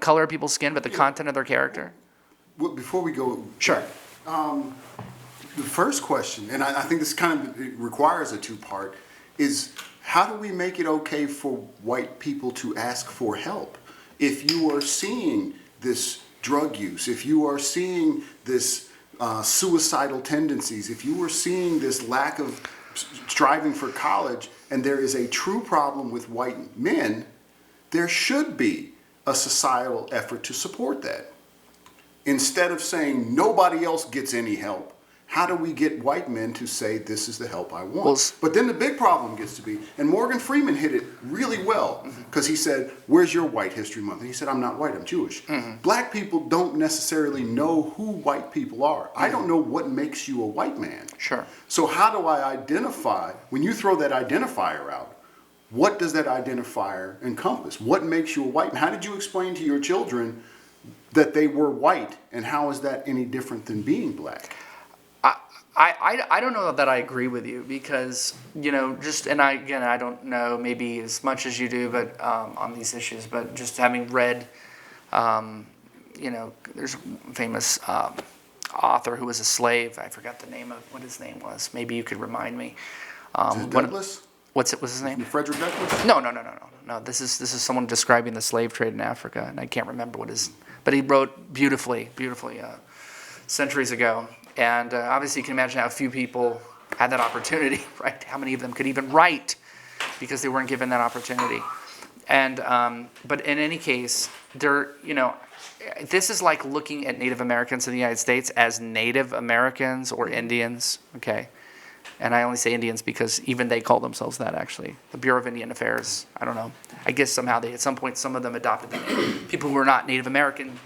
color of people's skin, but the content of their character. Well, before we go, sure. The first question, and I think this kind of requires a two-part, is how do we make it okay for white people to ask for help? If you are seeing this drug use, if you are seeing this suicidal tendencies, if you are seeing this lack of striving for college, and there is a true problem with white men, there should be a societal effort to support that. Instead of saying nobody else gets any help, how do we get white men to say this is the help I want? But then the big problem gets to be, and Morgan Freeman hit it really well, because he said, where's your White History Month? And he said, I'm not white, I'm Jewish. Black people don't necessarily know who white people are. I don't know what makes you a white man. Sure. So how do I identify, when you throw that identifier out, what does that identifier encompass? What makes you a white man? How did you explain to your children that they were white, and how is that any different than being black? I don't know that I agree with you, because, I don't know maybe as much as you do, but on these issues, but just having read, there's a famous author who was a slave. I forgot the name of what his name was. Maybe you could remind me. Douglass? What's his name? Frederick Douglass? No. This is someone describing the slave trade in Africa, and I can't remember but he wrote beautifully, centuries ago. And obviously, you can imagine how few people had that opportunity, right? How many of them could even write because they weren't given that opportunity. And but in any case, this is like looking at Native Americans in the United States as Native Americans or Indians, okay? And I only say Indians because even they call themselves that, actually. The Bureau of Indian Affairs, I don't know. I guess somehow at some point, some of them adopted the name. People who are not Native American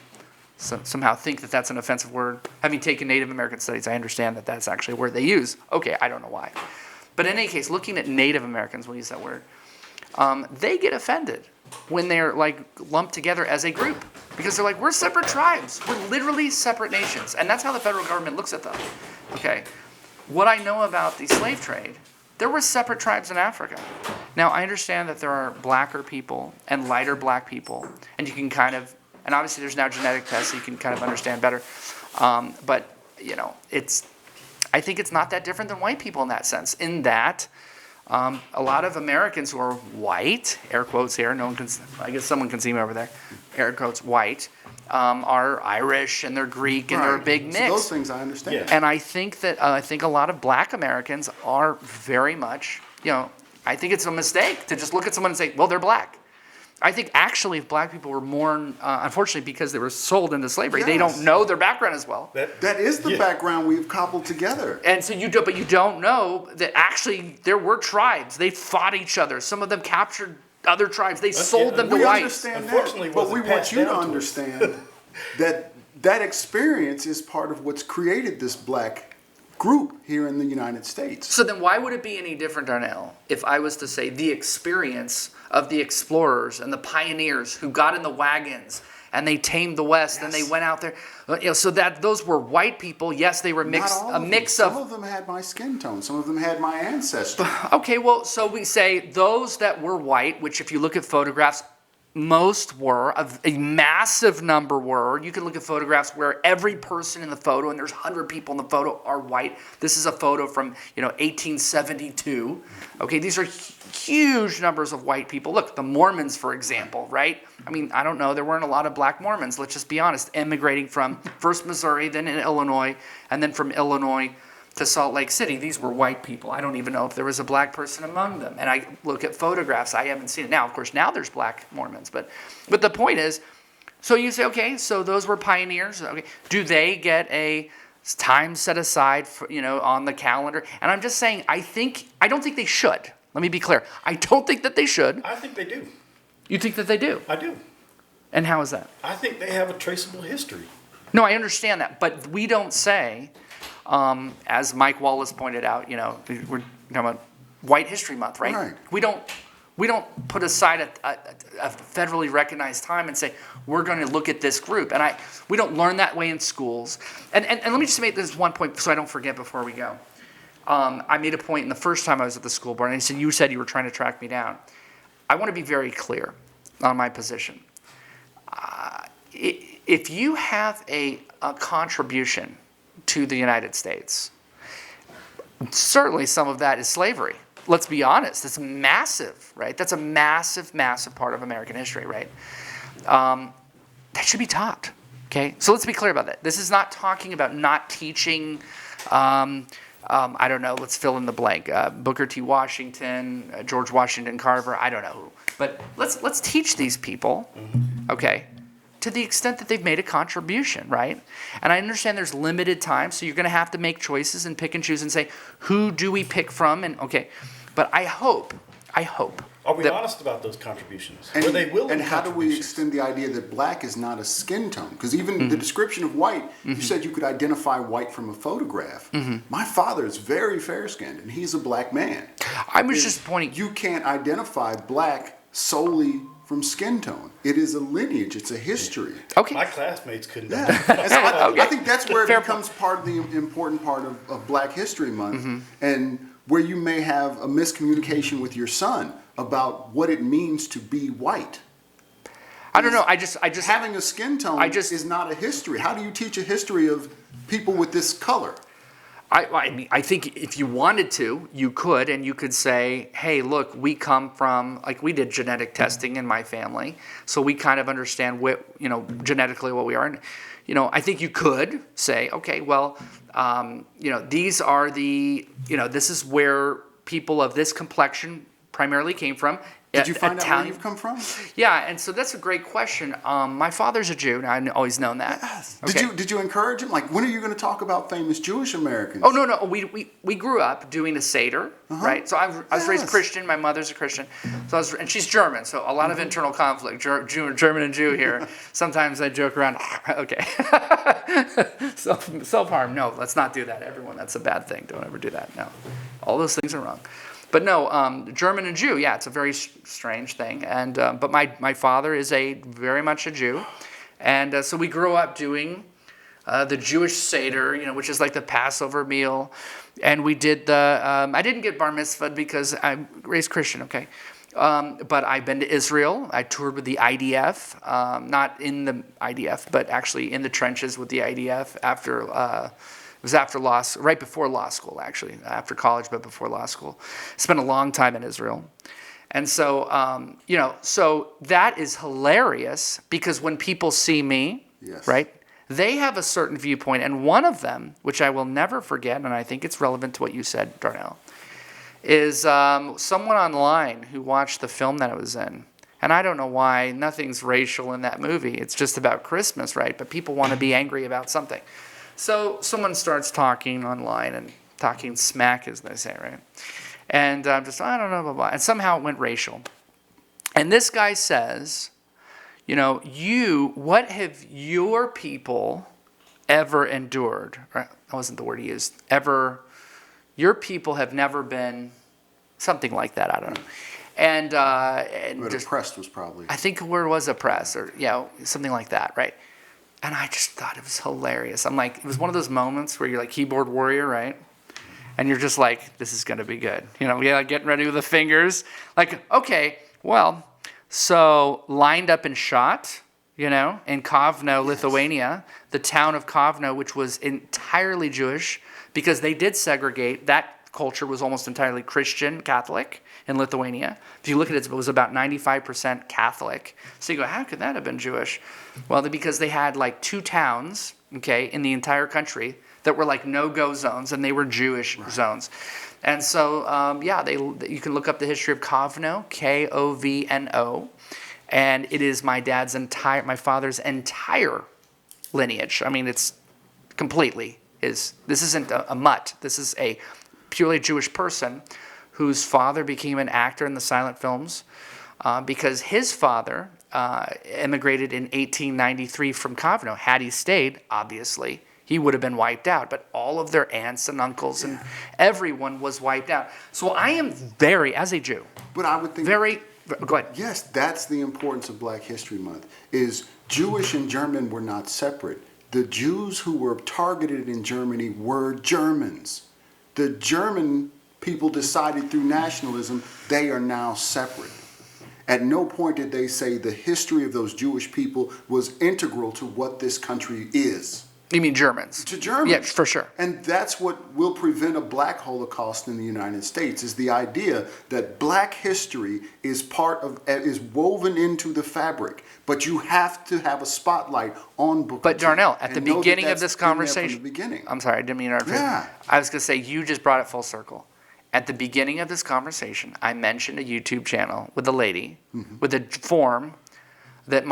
somehow think that that's an offensive word. Having taken Native American studies, I understand that that's actually a word they use. Okay, I don't know why. But in any case, looking at Native Americans, we'll use that word, they get offended when they're lumped together as a group. Because they're like, we're separate tribes. We're literally separate nations. And that's how the federal government looks at them. Okay. What I know about the slave trade, there were separate tribes in Africa. Now, I understand that there are blacker people and lighter black people, and you can and obviously there's now genetic tests, so you can kind of understand better. But, I think it's not that different than white people in that sense, in that a lot of Americans who are white, air quotes here, no one can, I guess someone can see me over there, air quotes, white, are Irish and they're Greek and they're a big mix. So those things I understand. Yeah. And I think that I think a lot of black Americans are very much, I think it's a mistake to just look at someone and say, well, they're black. I think actually if black people were more, unfortunately because they were sold into slavery, they Yes. don't know their background as well. That is the background we've cobbled together. And so but you don't know that actually there were tribes. They fought each other. Some of them captured other tribes. They sold them to We whites. understand Unfortunately, that, but wasn't we want passed you to down to us. understand that experience is part of what's created this black group here in the United States. So then why would it be any different, Darnell, if I was to say the experience of the explorers and the pioneers who got in the wagons and they tamed the West and they went out there, so that those were white people. Yes, they were a mix Some of them had my skin tone. Some of them had my ancestry. Okay, well, so we say those that were white, which if you look at photographs, most were, a massive number were. You can look at photographs where every person in the photo, and there's 100 people in the photo, are white. This is a photo from 1872. Okay, these are huge numbers of white people. Look, the Mormons, for example, right? I mean, I don't know, there weren't a lot of black Mormons, let's just be honest, immigrating from first Missouri, then in Illinois, and then from Illinois to Salt Lake City. These were white people. I don't even know if there was a black person among them. And I look at photographs, I haven't seen it. Now, of course, now there's black Mormons. But the point is, so you say, okay, so those were pioneers. Okay, do they get a time set aside for, on the calendar? And I'm just saying, I don't think they should. Let me be clear. I don't think that they should. I think they do. You think that they do? I do. And how is that? I think they have a traceable history. No, I understand that. But we don't say, as Mike Wallace pointed out, we're talking about White History Month, right? Right. We don't put aside a federally recognized time and say we're going to look at this group, and we don't learn that way in schools. And let me just make this one point so I don't forget before we go. I made a point in the first time I was at the school board, and I said you said you were trying to track me down. I want to be very clear on my position. If you have a contribution to the United States, certainly some of that is slavery. Let's be honest, it's massive, right? That's a massive, massive part of American history, right? That should be taught, okay? So let's be clear about that. This is not talking about not teaching, I don't know, let's fill in the blank. Booker T. Washington, George Washington Carver, I don't know who. But let's teach these people, okay, to the extent that they've made a contribution, right? And I understand there's limited time, so you're going to have to make choices and pick and choose and say, who do we pick from? And okay, but I hope. Are we that- honest about those contributions? And, Were they willing and how do we contributions? extend the idea that black is not a skin tone? Because even the description of white, you said you could identify white from a photograph. My father is very fair-skinned, and he's a black man. I was just pointing. You can't identify black solely from skin tone. It is a lineage. It's a history. Okay. My classmates couldn't. Yeah. And so I Okay. think that's where it Fair becomes part of the important part of Black History Month, and where you may have a miscommunication with your son about what it means to be white. I don't know. I just Having a skin tone is not a history. How do you teach a history of people with this color? I mean, I think if you wanted to, you could, and you could say, hey, look, we come from, like we did genetic testing in my family, so we kind of understand what, genetically what we are. And, I think you could say, okay, well, these are this is where people of this complexion primarily came from. Did you find out where you've come from? Yeah, and so that's a great question. My father's a Jew, and I've always known that. Yes. Okay. Did you encourage him? Like, when are you going to talk about famous Jewish Americans? Oh, no. We grew up doing a Seder, right? So I was raised Yes. Christian. My mother's a Christian. And she's German, so a lot of internal conflict, German and Jew here. Sometimes I joke around, okay. Self-harm, no, let's not do that, everyone. That's a bad thing. Don't ever do that, no. All those things are wrong. But no, German and Jew, yeah, it's a very strange thing. And but my father is very much a Jew, and so we grew up doing the Jewish Seder, which is like the Passover meal, and we did the. I didn't get bar mitzvahed because I'm raised Christian, okay, but I've been to Israel. I toured with the IDF, not in the IDF, but actually in the trenches with the IDF after It was after right before law school, actually, after college, but before law school. Spent a long time in Israel. And so, so that is hilarious because when people see me, Yes. right, they have a certain viewpoint. And one of them, which I will never forget, and I think it's relevant to what you said, Darnell, is someone online who watched the film that I was in. And I don't know why, nothing's racial in that movie. It's just about Christmas, right? But people want to be angry about something. So someone starts talking online and talking smack, as they say, right? And I'm just, I don't know, blah, blah. And somehow it went racial. And this guy says, what have your people ever endured? That wasn't the word he used. Your people have never been, something like that, I don't know. And But just, oppressed was probably. I think the word was oppressed or, something like that, right? And I just thought it was hilarious. I'm like, it was one of those moments where you're like keyboard warrior, right? And you're just like, this is going to be good. Getting ready with the fingers. Like, okay, well, so lined up and shot, in Kovno, Lithuania, the town of Kovno, which was entirely Jewish because they did segregate. That culture was almost entirely Christian, Catholic in Lithuania. If you look at it, it was about 95% Catholic. So you go, how could that have been Jewish? Well, because they had like 2 towns, in the entire country that were like no-go zones, and they were Jewish zones. And so, you can look up the history of Kovno, Kovno, and it is my father's entire lineage. I mean, it's completely this isn't a mutt. This is a purely Jewish person whose father became an actor in the silent films because his father immigrated in 1893 from Kovno. Had he stayed, obviously, he would have been wiped out. But all of their aunts and uncles and everyone was wiped out. So I am as a Jew, But I would think. go ahead. Yes, that's the importance of Black History Month, is Jewish and German were not separate. The Jews who were targeted in Germany were Germans. The German people decided through nationalism they are now separate. At no point did they say the history of those Jewish people was integral to what this country is. You mean Germans? To Germans. Yeah, for sure. And that's what will prevent a Black Holocaust in the United States, is the idea that Black history is is woven into the fabric. But you have to have a spotlight on Booker But T. Darnell, at And the know that beginning of that's this been there conversation, from the beginning. I'm sorry, I didn't mean to interrupt. Yeah. I was going to say, you just brought it full circle. At the beginning of this conversation, I mentioned a YouTube channel with a lady with a form that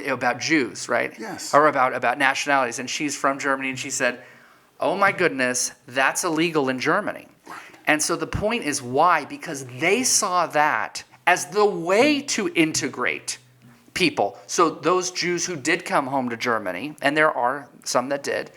about Jews, right? Yes. Or about nationalities, and she's from Germany, and she said, "Oh my goodness, that's illegal in Germany." Right. And so the point is why? Because they saw that as the way to integrate people. So those Jews who did come home to Germany, and there are some that did,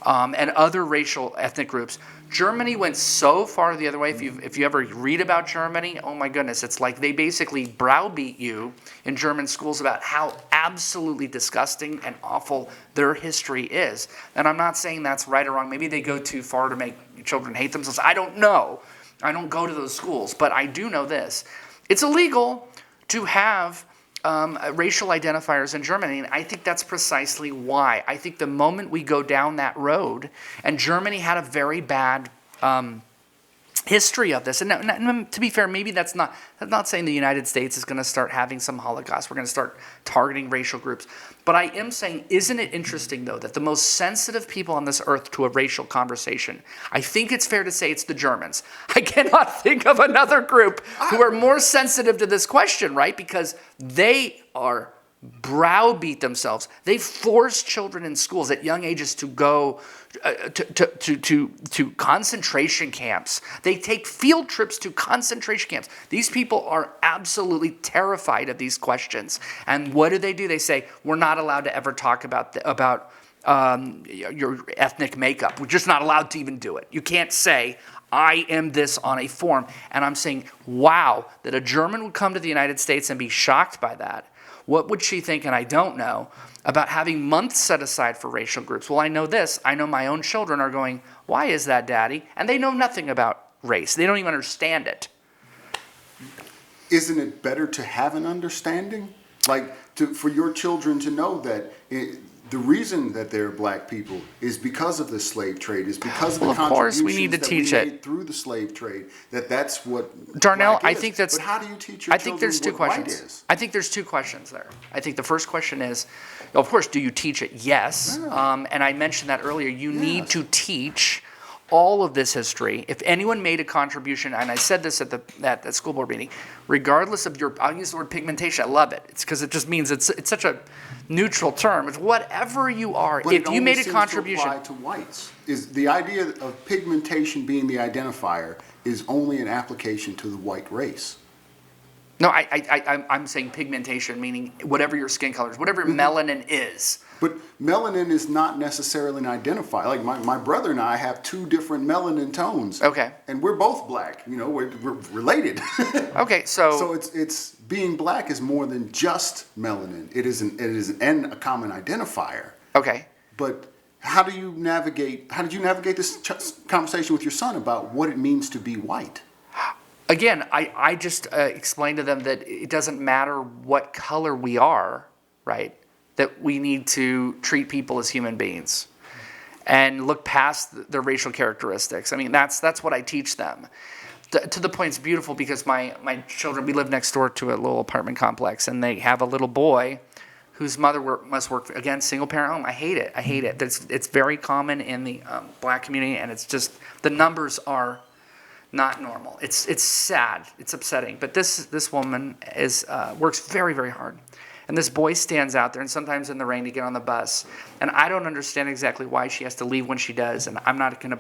and other racial ethnic groups, Germany went so far the other way. If you ever read about Germany, oh my goodness, it's like they basically browbeat you in German schools about how absolutely disgusting and awful their history is. And I'm not saying that's right or wrong. Maybe they go too far to make children hate themselves. I don't know. I don't go to those schools. But I do know this. It's illegal to have racial identifiers in Germany, and I think that's precisely why. I think the moment we go down that road, and Germany had a very bad history of this, and to be fair, maybe that's not saying the United States is going to start having some Holocaust. We're going to start targeting racial groups. But I am saying, isn't it interesting, though, that the most sensitive people on this earth to a racial conversation, I think it's fair to say it's the Germans. I cannot think of another group who are more sensitive to this question, right? Because they are browbeat themselves. They force children in schools at young ages to go to concentration camps. They take field trips to concentration camps. These people are absolutely terrified of these questions. And what do? They say, we're not allowed to ever talk about your ethnic makeup. We're just not allowed to even do it. You can't say, I am this on a form. And I'm saying, wow, that a German would come to the United States and be shocked by that. What would she think, and I don't know, about having months set aside for racial groups? Well, I know this. I know my own children are going, why is that, Daddy? And they know nothing about race. They don't even understand it. Isn't it better to have an understanding? Like, for your children to know that the reason that they're black people is because of the slave trade, is because of the Well, of course, contributions we need to that teach we it. made through the slave trade. That's what Darnell, black I is. think that's. But how do you teach your I think children there's two what white questions. is? I think there's two questions there. I think the first question is, of course, do you teach it? Yes. Yeah. And I mentioned that earlier. You need Yes. to teach all of this history. If anyone made a contribution, and I said this at the school board meeting, regardless of your, I'll use the word pigmentation. I love it. It's because it just means it's such a neutral term. It's whatever you are. But If it you only made a seems contribution. to apply to whites. Is the idea of pigmentation being the identifier is only an application to the white race? No, I'm saying pigmentation, meaning whatever your skin color is, whatever Mm-hmm. melanin is. But melanin is not necessarily an identifier. Like my brother and I have two different melanin tones. Okay. And we're both black. We're related. Okay, So it's being black is more than just melanin. It is a common identifier. okay. But how did you navigate this conversation with your son about what it means to be white? Again, I just explained to them that it doesn't matter what color we are, right? That we need to treat people as human beings and look past their racial characteristics. I mean, that's what I teach them. To the point, it's beautiful because my children, we live next door to a little apartment complex, and they have a little boy whose mother must work, again, single parent home. I hate it. It's very common in the black community, and it's just, the numbers are not normal. It's sad. It's upsetting. But this woman works very, very hard. And this boy stands out there, and sometimes in the rain to get on the bus. And I don't understand exactly why she has to leave when she does. And I'm not gonna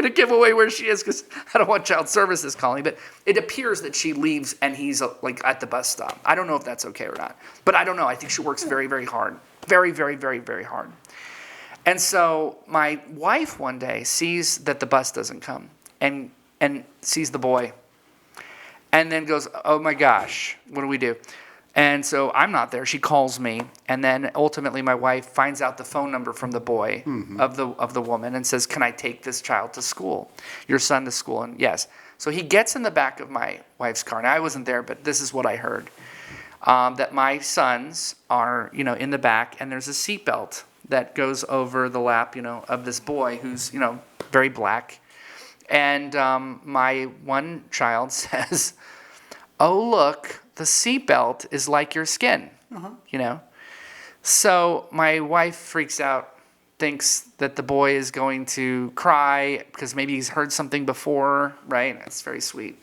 give away where she is because I don't want child services calling. But it appears that she leaves and he's like at the bus stop. I don't know if that's okay or not. But I don't know. I think she works very, very hard. Very, very, very, very hard. And so my wife one day sees that the bus doesn't come and sees the boy, and then goes, "Oh my gosh, what do we do?" And so I'm not there. She calls me, and then ultimately my wife finds out the phone number from the boy of the woman and says, "Can I take this child to school, your son to school?" And yes. So he gets in the back of my wife's car. Now I wasn't there, but this is what I heard: that my sons are, in the back, and there's a seatbelt that goes over the lap, of this boy who's, very black. And my one child says, "Oh, look, the seatbelt is like your skin," So my wife freaks out, thinks that the boy is going to cry because maybe he's heard something before, right? It's very sweet.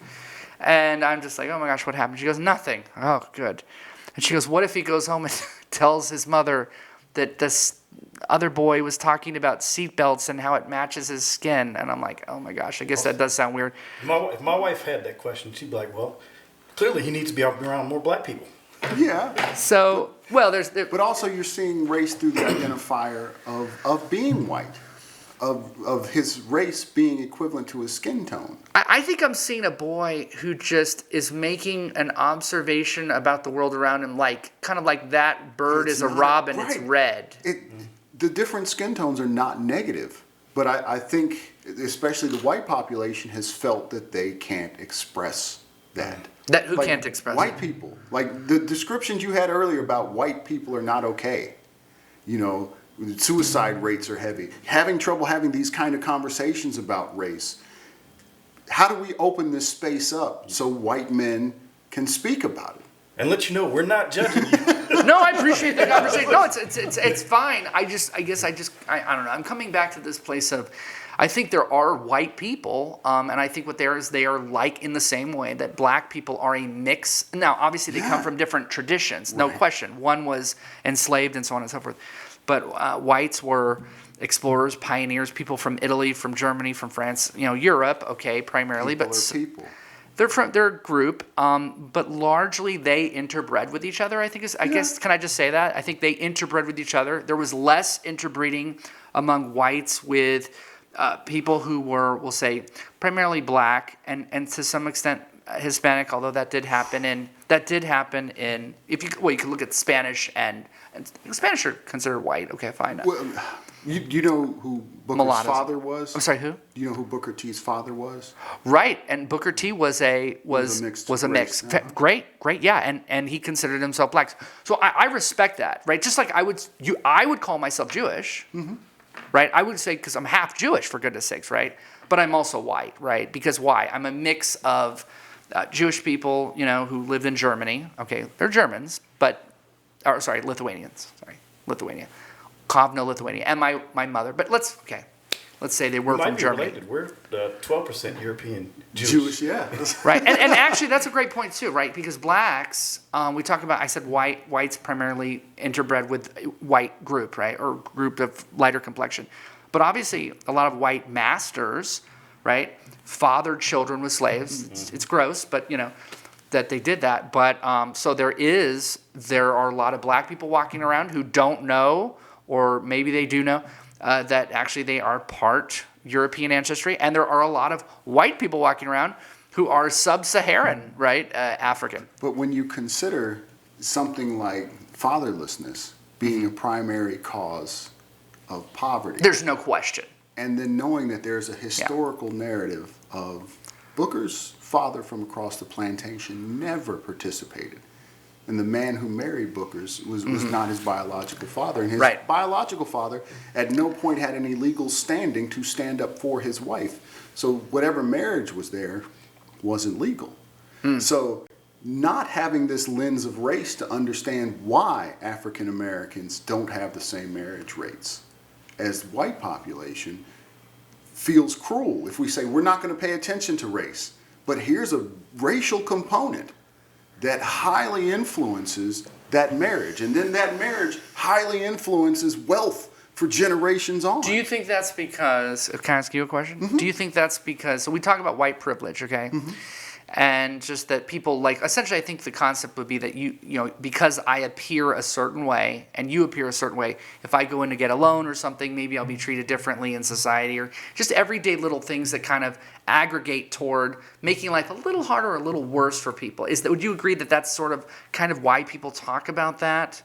And I'm just like, "Oh my gosh, what happened?" She goes, "Nothing." Oh, good. And she goes, "What if he goes home and tells his mother that this other boy was talking about seatbelts and how it matches his skin?" And I'm like, "Oh my gosh, I guess that does sound weird." If my wife had that question, she'd be like, "Well, clearly he needs to be around more black people." Yeah. So, well, But also you're seeing race through the identifier of being white, of his race being equivalent to his skin tone. I think I'm seeing a boy who just is making an observation about the world around him, kind of like that bird It's is a not- robin, right. it's red. The different skin tones are not negative, but I think especially the white population has felt that they can't express that. Who can't express white it? people. Like the descriptions you had earlier about white people are not okay. Suicide rates are heavy. Having trouble having these kind of conversations about race. How do we open this space up so white men can speak about it? And let you know, we're not judging you. No, I appreciate the conversation. No, it's fine. I don't know. I'm coming back to this place of, I think there are white people, and I think what they are like in the same way that black people are a mix. Now, obviously, they come from different traditions, no question. One was enslaved and so on and so forth. But whites were explorers, pioneers, people from Italy, from Germany, from France, Europe, okay, primarily. People. They're a group, but largely they interbred with each other, I think I guess, can I just say that? I think they interbred with each other. There was less interbreeding among whites with people who were, we'll say, primarily black and to some extent Hispanic, although that did happen in you could look at Spanish and Spanish are considered white. Okay, fine. Well, You know who Booker's Mulattoes. father was? I'm sorry, who? Do you know who Booker T's father was? Right, and Booker T was a mixed mix. race. Uh-huh. Great, yeah, and he considered himself black. So I respect that, right? Just like I would call myself Jewish, right? I would say because I'm half Jewish, for goodness sakes, right? But I'm also white, right? Because why? I'm a mix of Jewish people, who lived in Germany. Okay, they're Germans, Lithuanians. Lithuania, Kovno, Lithuania, and my mother. But let's say they were Might from be Germany. related. We're 12% European Jewish, yeah. Right, and actually that's a great point too, right? Because blacks, we talk about, I said whites primarily interbred with white group, right? Or group of lighter complexion. But obviously a lot of white masters, right, fathered children with slaves. It's gross, but that they did that. But so there are a lot of black people walking around who don't know, or maybe they do know, that actually they are part European ancestry, and there are a lot of white people walking around who are sub-Saharan, right, African. But when you consider something like fatherlessness being a primary cause of poverty, There's no question. and then knowing that there's a historical narrative of Booker's father from across the plantation never participated. And the man who married Booker's was not his biological father. And his Right. biological father at no point had any legal standing to stand up for his wife. So whatever marriage was there wasn't legal. So not having this lens of race to understand why African Americans don't have the same marriage rates as the white population feels cruel if we say we're not going to pay attention to race. But here's a racial component that highly influences that marriage. And then that marriage highly influences wealth for generations on. Do you think that's because, can I ask you a question? Do you think that's because, so we talk about white privilege, okay? And just that people essentially I think the concept would be that because I appear a certain way and you appear a certain way, if I go in to get a loan or something, maybe I'll be treated differently in society, or just everyday little things that kind of aggregate toward making life a little harder or a little worse for people. Would you agree that that's sort of kind of why people talk about that?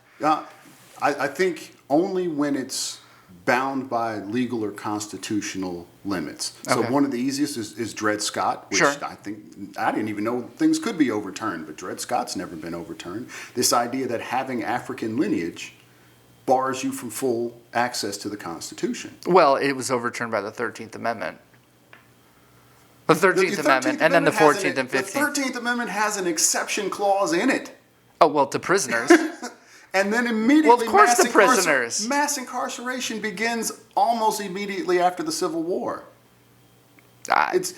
I think only when it's bound by legal or constitutional limits. So Okay. one of the easiest is Dred Scott, which Sure. I didn't even know things could be overturned, but Dred Scott's never been overturned. This idea that having African lineage bars you from full access to the Constitution. Well, it was overturned by the 13th Amendment. The 13th Amendment, and then the 14th and 15th. The 13th Amendment has an exception clause in it. Oh, well, to prisoners. And then immediately, Well, of course the prisoners. mass incarceration begins almost immediately after the Civil War. It's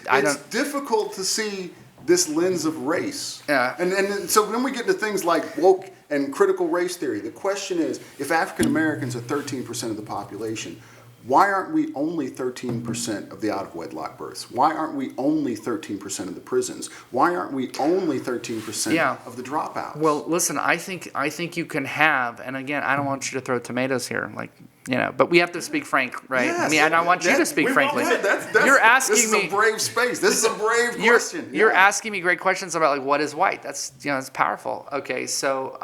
difficult to see this lens of race. Yeah. And so when we get to things like woke and critical race theory, the question is, if African Americans are 13% of the population, why aren't we only 13% of the out-of-wedlock births? Why aren't we only 13% of the prisons? Why aren't we only 13% of the dropouts? Well, listen, I think you can have, and again, I don't want you to throw tomatoes here, but we have to speak frank, right? Yes. I mean, and I want you to speak frankly. You're asking this is me. a brave space. This is a brave question. You're asking me great questions about what is white. That's it's powerful. Okay, so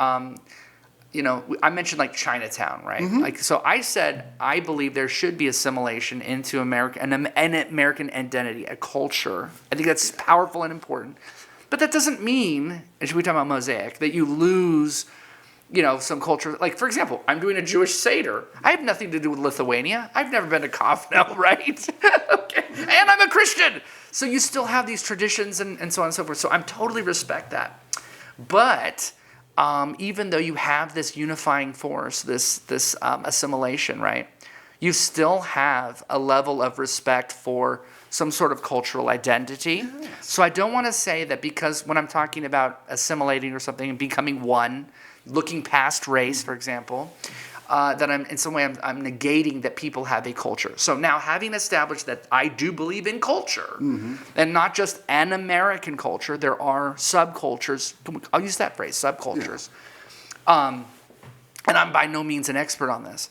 I mentioned Chinatown, right? So I said I believe there should be assimilation into America, an American identity, a culture. I think that's powerful and important. But that doesn't mean, as we talk about mosaic, that you lose, some culture. Like, for example, I'm doing a Jewish Seder. I have nothing to do with Lithuania. I've never been to Kovno, right? Okay. And I'm a Christian. So you still have these traditions and so on and so forth. So I totally respect that. But even though you have this unifying force, this assimilation, right? You still have a level of respect for some sort of cultural identity. Yes. So I don't want to say that because when I'm talking about assimilating or something and becoming one, looking past race, for example, that I'm in some way I'm negating that people have a culture. So now, having established that I do believe in culture, and not just an American culture, there are subcultures. I'll use that phrase, subcultures. Yeah. And I'm by no means an expert on this.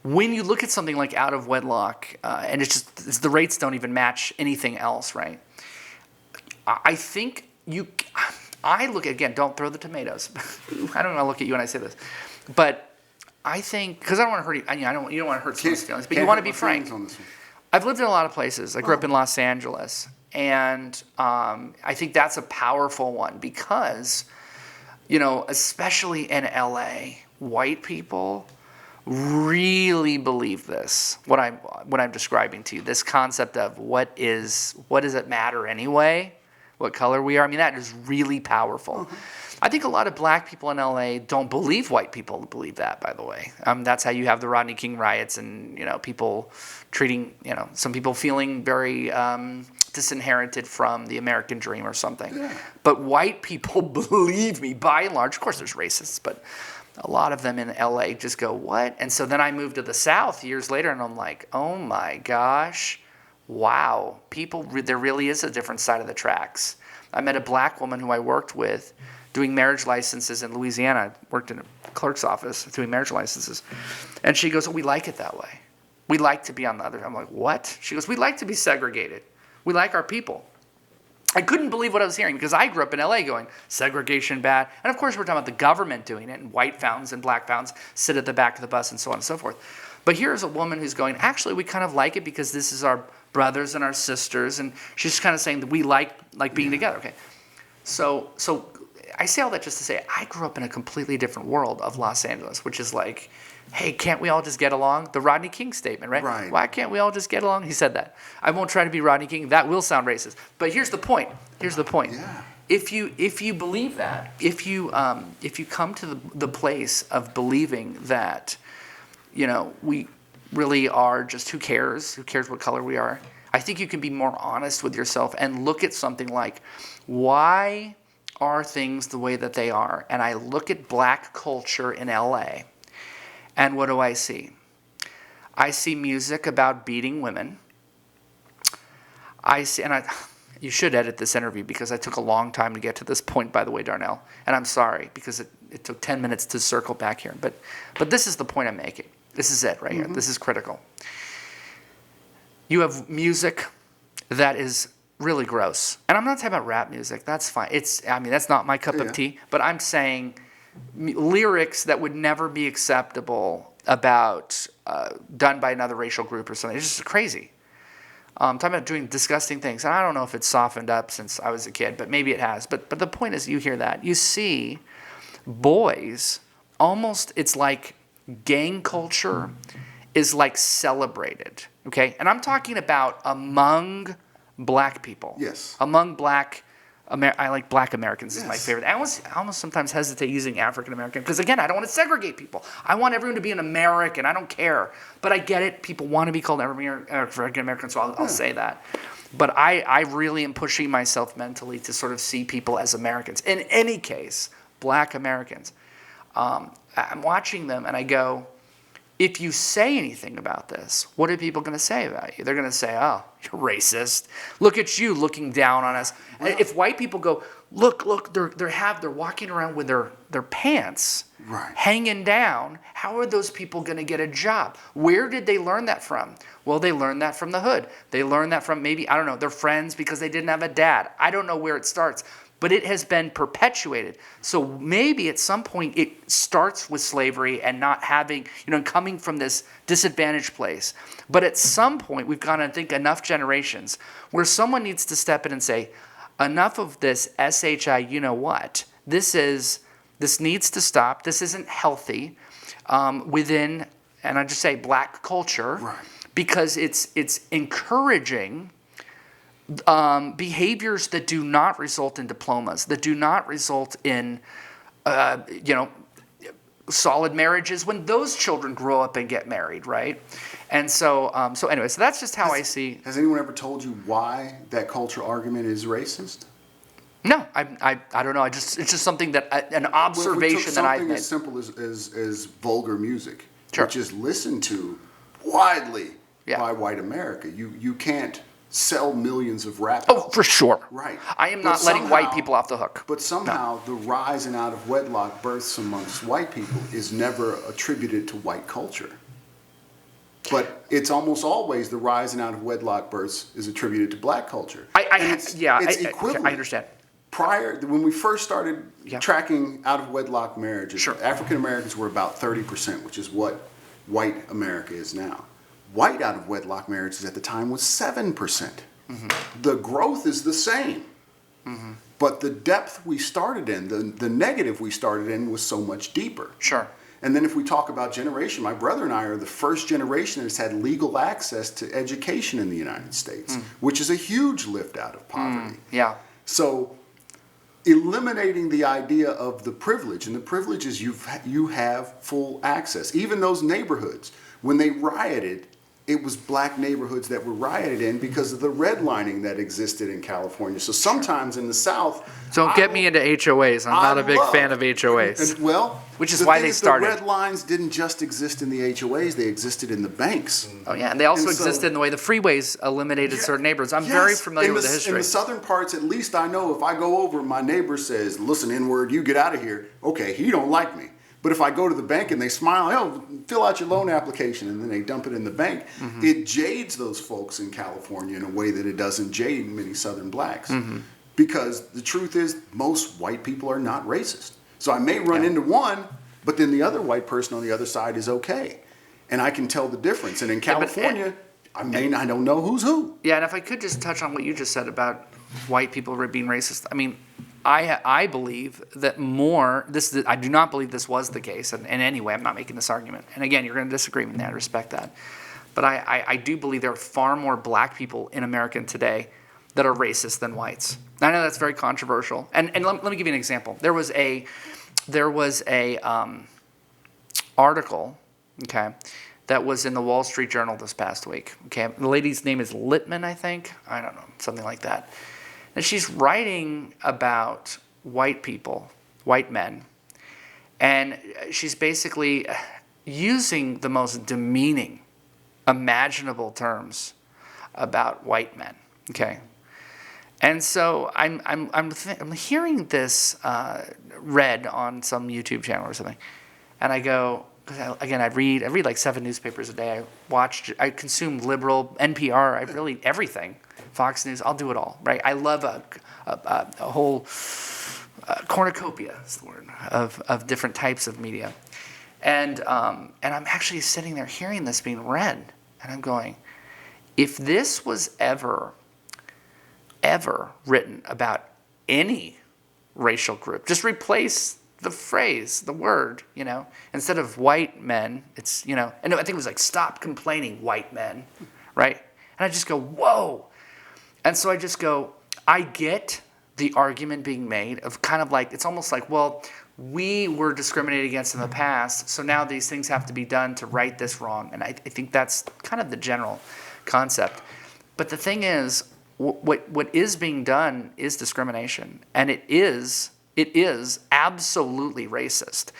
When you look at something like out of wedlock, and the rates don't even match anything else, right? I think I look, again, don't throw the tomatoes. I don't know, I look at you when I say this. But I think, because I don't want to hurt you, you don't want to hurt someone's feelings, but you Can't want to hurt be my frank. feelings on this one. I've lived in a lot of places. I grew up in Los Angeles, and I think that's a powerful one because, especially in LA, white people really believe this. What I'm describing to you, this concept of what does it matter anyway? What color we are? I mean, that is really powerful. I think a lot of black people in LA don't believe white people believe that, by the way. That's how you have the Rodney King riots and, people treating, some people feeling very disinherited from the American dream or something. Yeah. But white people, believe me, by and large, of course there's racists, but a lot of them in LA just go, what? And so then I moved to the South years later and I'm like, oh my gosh, wow. There really is a different side of the tracks. I met a black woman who I worked with doing marriage licenses in Louisiana. I worked in a clerk's office doing marriage licenses. And she goes, oh, we like it that way. We like to be on the other. I'm like, what? She goes, we like to be segregated. We like our people. I couldn't believe what I was hearing because I grew up in LA going, segregation bad. And of course, we're talking about the government doing it, and white fountains and black fountains sit at the back of the bus and so on and so forth. But here's a woman who's going, actually, we kind of like it because this is our brothers and our sisters. And she's kind of saying that we like being together. Okay. So I say all that just to say I grew up in a completely different world of Los Angeles, which is like, hey, can't we all just get along? The Rodney King statement, right? Right. Why can't we all just get along? He said that. I won't try to be Rodney King. That will sound racist. But here's the point. Yeah. If you believe that, if you come to the place of believing that, we really are just who cares what color we are, I think you can be more honest with yourself and look at something like, why are things the way that they are? And I look at black culture in LA, and what do I see? I see music about beating women. You should edit this interview because I took a long time to get to this point, by the way, Darnell. And I'm sorry because it took 10 minutes to circle back here. But this is the point I'm making. This is it right here. This is critical. You have music that is really gross. And I'm not talking about rap music. That's fine. That's not my cup of tea. But I'm saying lyrics that would never be acceptable about done by another racial group or something. It's just crazy. Talking about doing disgusting things. And I don't know if it's softened up since I was a kid, but maybe it has. But the point is, you hear that. You see boys, almost it's like gang culture is like celebrated. Okay? And I'm talking about among black people. Yes. Among black I like black Americans is my Yes. favorite. I almost sometimes hesitate using African American because, again, I don't want to segregate people. I want everyone to be an American. I don't care. But I get it. People want to be called African American, so I'll say that. But I really am pushing myself mentally to sort of see people as Americans. In any case, black Americans. I'm watching them and I go, if you say anything about this, what are people going to say about you? They're going to say, oh, you're racist. Look at you looking down on us. Well, if white people go, look, they're walking around with their pants hanging down, how are those people going to get a job? Where did they learn that from? Well, they learned that from the hood. They learned that from maybe, I don't know, their friends because they didn't have a dad. I don't know where it starts. But it has been perpetuated. So maybe at some point it starts with slavery and not having, coming from this disadvantaged place. But at some point we've gone, I think, enough generations where someone needs to step in and say, enough of this SHI, what? This needs to stop. This isn't healthy within, and I just say black culture, because it's encouraging behaviors that do not result in diplomas, that do not result in, solid marriages when those children grow up and get married, right? And so anyway, so that's just how I see. Has anyone ever told you why that cultural argument is racist? No, I don't know. It's just something that an observation that I've made. Something as simple as vulgar music, Sure. which is listened to widely Yeah. by white America. You can't sell millions of rap Oh, albums. for sure. Right. I am But not letting white somehow- people off the hook. But somehow the rise in out of wedlock births amongst white people is never attributed to white culture. But it's almost always the rise in out of wedlock births is attributed to black culture. And it's equivalent. I understand. when we first started Yeah. tracking out of wedlock marriages, Sure. African Americans were about 30%, which is what white America is now. White out of wedlock marriages at the time was 7%. The growth is the same. But the depth we started in, the negative we started in was so much deeper. Sure. And then if we talk about generation, my brother and I are the first generation that's had legal access to education in the United States, which is a huge lift out of poverty. Yeah. So eliminating the idea of the privilege, and the privilege is you have full access. Even those neighborhoods, when they rioted, it was black neighborhoods that were rioted in because of the redlining that existed in California. So sometimes in the South... Don't get me into HOAs. I'm not a big fan of HOAs. Which is the why thing they is, started. The red lines didn't just exist in the HOAs, they existed in the banks. Oh, yeah. And they also And so- existed in the way the freeways eliminated certain neighborhoods. I'm very familiar with the history. In the southern parts, at least I know if I go over and my neighbor says, listen, N-word, you get out of here. Okay, he don't like me. But if I go to the bank and they smile, oh, fill out your loan application, and then they dump it in the bank, it jades those folks in California in a way that it doesn't jade many southern blacks. Because the truth is, most white people are not racist. So I may run into one, but then the other white person on the other side is okay. And I can tell the difference. And in California, I don't know who's who. Yeah, and if I could just touch on what you just said about white people being racist. I mean, I believe that I do not believe this was the case, and in any way, I'm not making this argument. And again, you're going to disagree with me, I respect that. But I do believe there are far more black people in America today that are racist than whites. I know that's very controversial. And let me give you an example. There was a article, okay, that was in the Wall Street Journal this past week. Okay, the lady's name is Littman, I think. I don't know, something like that. And she's writing about white people, white men, and she's basically using the most demeaning, imaginable terms about white men. Okay, and so I'm hearing this read on some YouTube channel or something, and I go, again, I read like 7 newspapers a day. I consume liberal, NPR, everything. Fox News, I'll do it all, right? I love a whole cornucopia, is the word, of different types of media. And I'm actually sitting there hearing this being read, and I'm going, if this was ever written about any racial group, just replace the phrase, the word, instead of white men, it's, and I think it was like, stop complaining, white men, right? And I just go, whoa. And so I just go, I get the argument being made of kind of like, it's almost like, well, we were discriminated against in the past, so now these things have to be done to right this wrong. And I think that's kind of the general concept. But the thing is, what is being done is discrimination, and it is absolutely racist.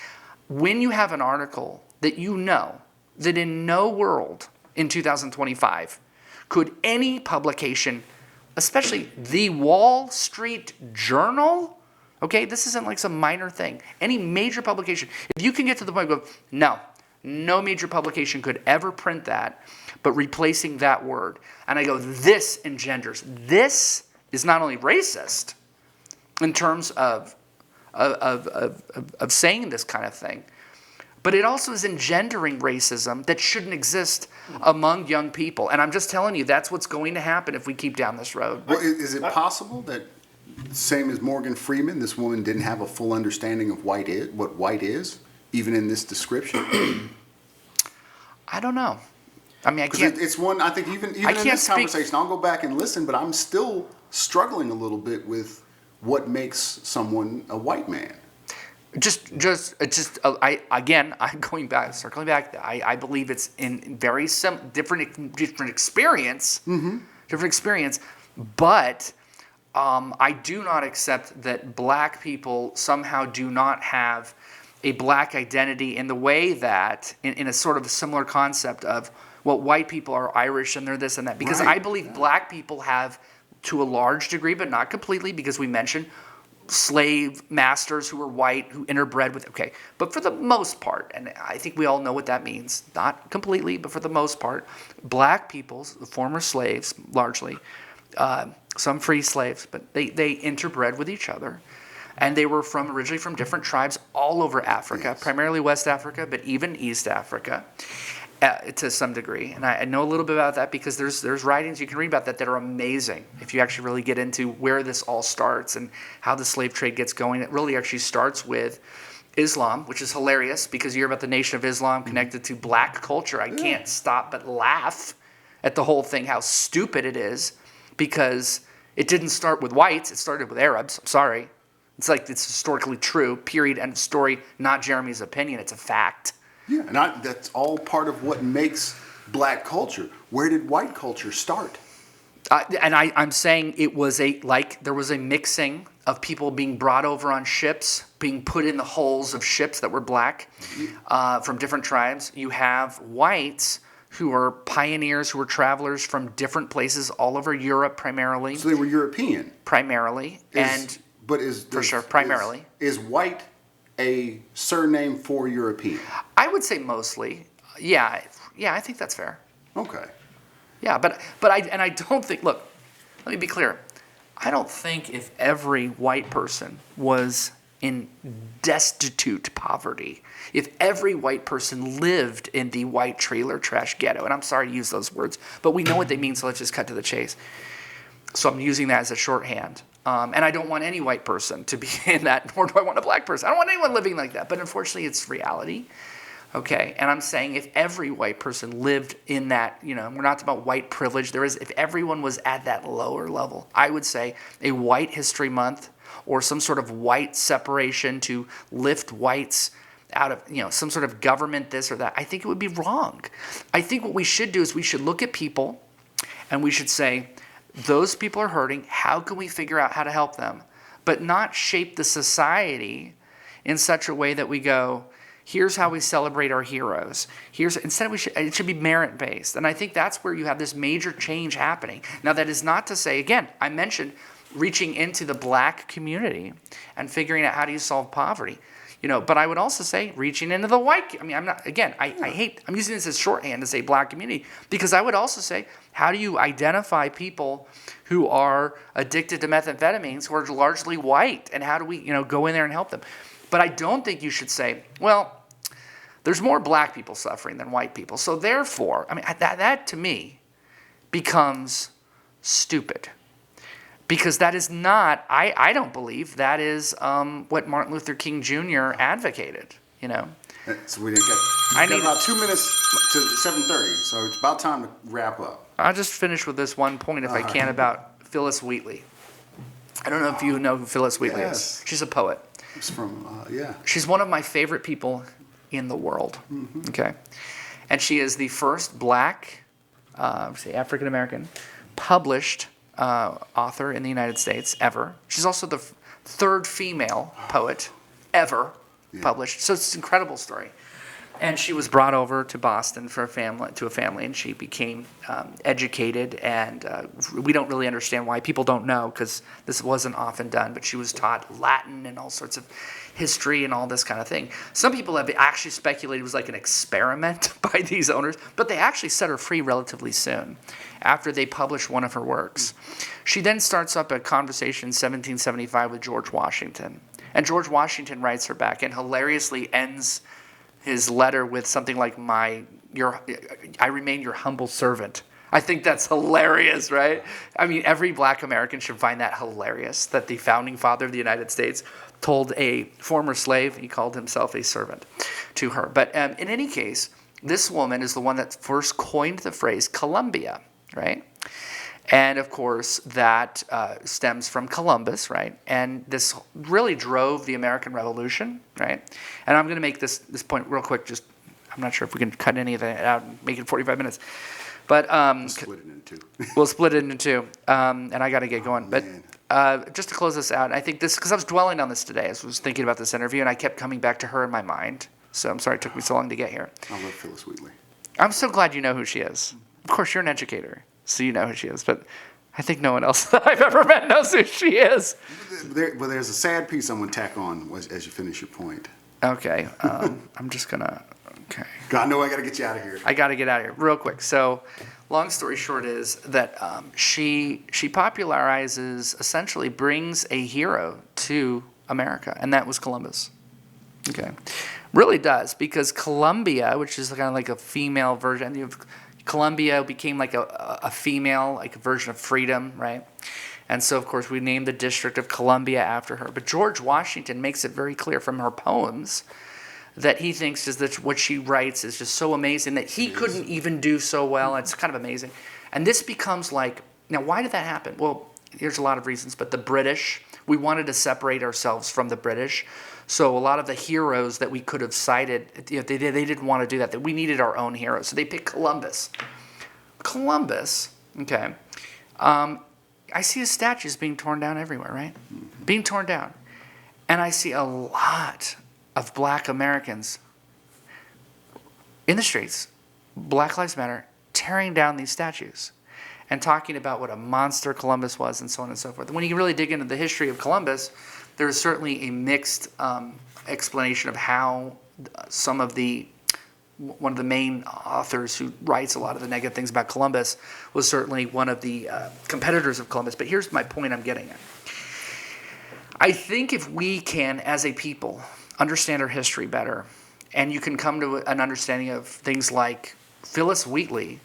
When you have an article that that in no world in 2025 could any publication, especially the Wall Street Journal, okay, this isn't like some minor thing, any major publication, if you can get to the point of, no major publication could ever print that, but replacing that word. And I go, this is not only racist in terms of saying this kind of thing, but it also is engendering racism that shouldn't exist among young people. And I'm just telling you, that's what's going to happen if we keep down this road. Well, is it possible that, same as Morgan Freeman, this woman didn't have a full understanding of what white is, even in this description? I don't know. I mean, I can't. It's one, I think even in this conversation, I'll go back and listen, but I'm still struggling a little bit with what makes someone a white man. I'm circling back. I believe it's in very different experience, but I do not accept that black people somehow do not have a black identity in the way that, in a sort of a similar concept of, well, white people are Irish and they're this and that. Because I believe black people have, to a large degree, but not completely, because we mentioned slave masters who were white, who interbred with, but for the most part, and I think we all know what that means, not completely, but for the most part, black peoples, the former slaves largely, some free slaves, but they interbred with each other. And they were originally from different tribes all over Africa, primarily West Africa, but even East Africa to some degree. And I know a little bit about that because there's writings you can read about that are amazing if you actually really get into where this all starts and how the slave trade gets going. It really actually starts with Islam, which is hilarious because you hear about the Nation of Islam connected to black culture. I can't stop but laugh at the whole thing, how stupid it is, because it didn't start with whites, it started with Arabs. I'm sorry. It's like it's historically true, period, end of story, not Jeremy's opinion, it's a fact. Yeah, and that's all part of what makes black culture. Where did white culture start? I'm saying it was there was a mixing of people being brought over on ships, being put in the hulls of ships that were black from different tribes. You have whites who are pioneers, who were travelers from different places all over Europe primarily. So they were European? Primarily. Primarily. Is white a surname for European? I would say mostly. Yeah, I think that's fair. Okay. Yeah, but I don't think, look, let me be clear. I don't think if every white person was in destitute poverty, if every white person lived in the white trailer trash ghetto, and I'm sorry to use those words, but we know what they mean, so let's just cut to the chase. So I'm using that as a shorthand. And I don't want any white person to be in that, nor do I want a black person. I don't want anyone living like that, but unfortunately it's reality. Okay, and I'm saying if every white person lived in that, we're not talking about white privilege. If everyone was at that lower level, I would say a white history month or some sort of white separation to lift whites out of, some sort of government this or that, I think it would be wrong. I think what we should do is we should look at people and we should say, those people are hurting. How can we figure out how to help them? But not shape the society in such a way that we go, here's how we celebrate our heroes. Instead, it should be merit-based. And I think that's where you have this major change happening. Now, that is not to say, again, I mentioned reaching into the black community and figuring out how do you solve poverty. But I would also say reaching into the white. I'm using this as shorthand to say black community, because I would also say, how do you identify people who are addicted to methamphetamines who are largely white, and how do we, go in there and help them? But I don't think you should say, well, there's more black people suffering than white people, so therefore, that to me becomes stupid. Because that is not, I don't believe that is what Martin Luther King Jr. advocated, So we got about 2 minutes to 7:30, so it's about time to wrap up. I'll just finish with this one point, if I can, about Phyllis Wheatley. I don't know if you know who Phyllis Wheatley is. She's a poet. It's from, She's one of my favorite people in the world, okay? And she is the first black, African-American, published author in the United States ever. She's also the third female poet ever published. So it's an incredible story. And she was brought over to Boston to a family, and she became educated. And we don't really understand why. People don't know because this wasn't often done. But she was taught Latin and all sorts of history and all this kind of thing. Some people have actually speculated it was like an experiment by these owners, but they actually set her free relatively soon after they published one of her works. She then starts up a conversation in 1775 with George Washington. And George Washington writes her back and hilariously ends his letter with something like, I remain your humble servant. I think that's hilarious, right? Every black American should find that hilarious, that the founding father of the United States told a former slave, he called himself a servant to her. But in any case, this woman is the one that first coined the phrase Columbia, right? And of course, that stems from Columbus, right? And this really drove the American Revolution, right? And I'm going to make this point real quick. I'm not sure if we can cut any of that out and make it 45 minutes. But split it into two. We'll split it into two. And I got to get going. But just to close this out, I think this, because I was dwelling on this today as I was thinking about this interview, and I kept coming back to her in my mind. So I'm sorry it took me so long to get here. I love Phyllis Wheatley. I'm so glad you know who she is. Of course, you're an educator, so you know who she is. But I think no one else that I've ever met knows who she is. But there's a sad piece I'm going to tack on as you finish your point. Okay. I'm just going to... Okay. I know I got to get you out of here. I got to get out of here real quick. So long story short is that she popularizes, essentially brings a hero to America, and that was Columbus. Okay, really does, because Columbia, which is kind of like a female version, Columbia became like a female, like a version of freedom, right? And so, of course, we named the District of Columbia after her. But George Washington makes it very clear from her poems that he thinks is that what she writes is just so amazing that he couldn't even do so well. It's kind of amazing. And this becomes like, now, why did that happen? Well, there's a lot of reasons, but the British, we wanted to separate ourselves from the British. So a lot of the heroes that we could have cited, they didn't want to do that. That we needed our own heroes. So they picked Columbus. Columbus, okay. I see his statues being torn down everywhere, right? Being torn down. And I see a lot of black Americans in the streets, Black Lives Matter, tearing down these statues and talking about what a monster Columbus was and so on and so forth. And when you really dig into the history of Columbus, there is certainly a mixed explanation of how one of the main authors who writes a lot of the negative things about Columbus was certainly one of the competitors of Columbus. But here's my point I'm getting at. I think if we can, as a people, understand our history better, and you can come to an understanding of things like Phyllis Wheatley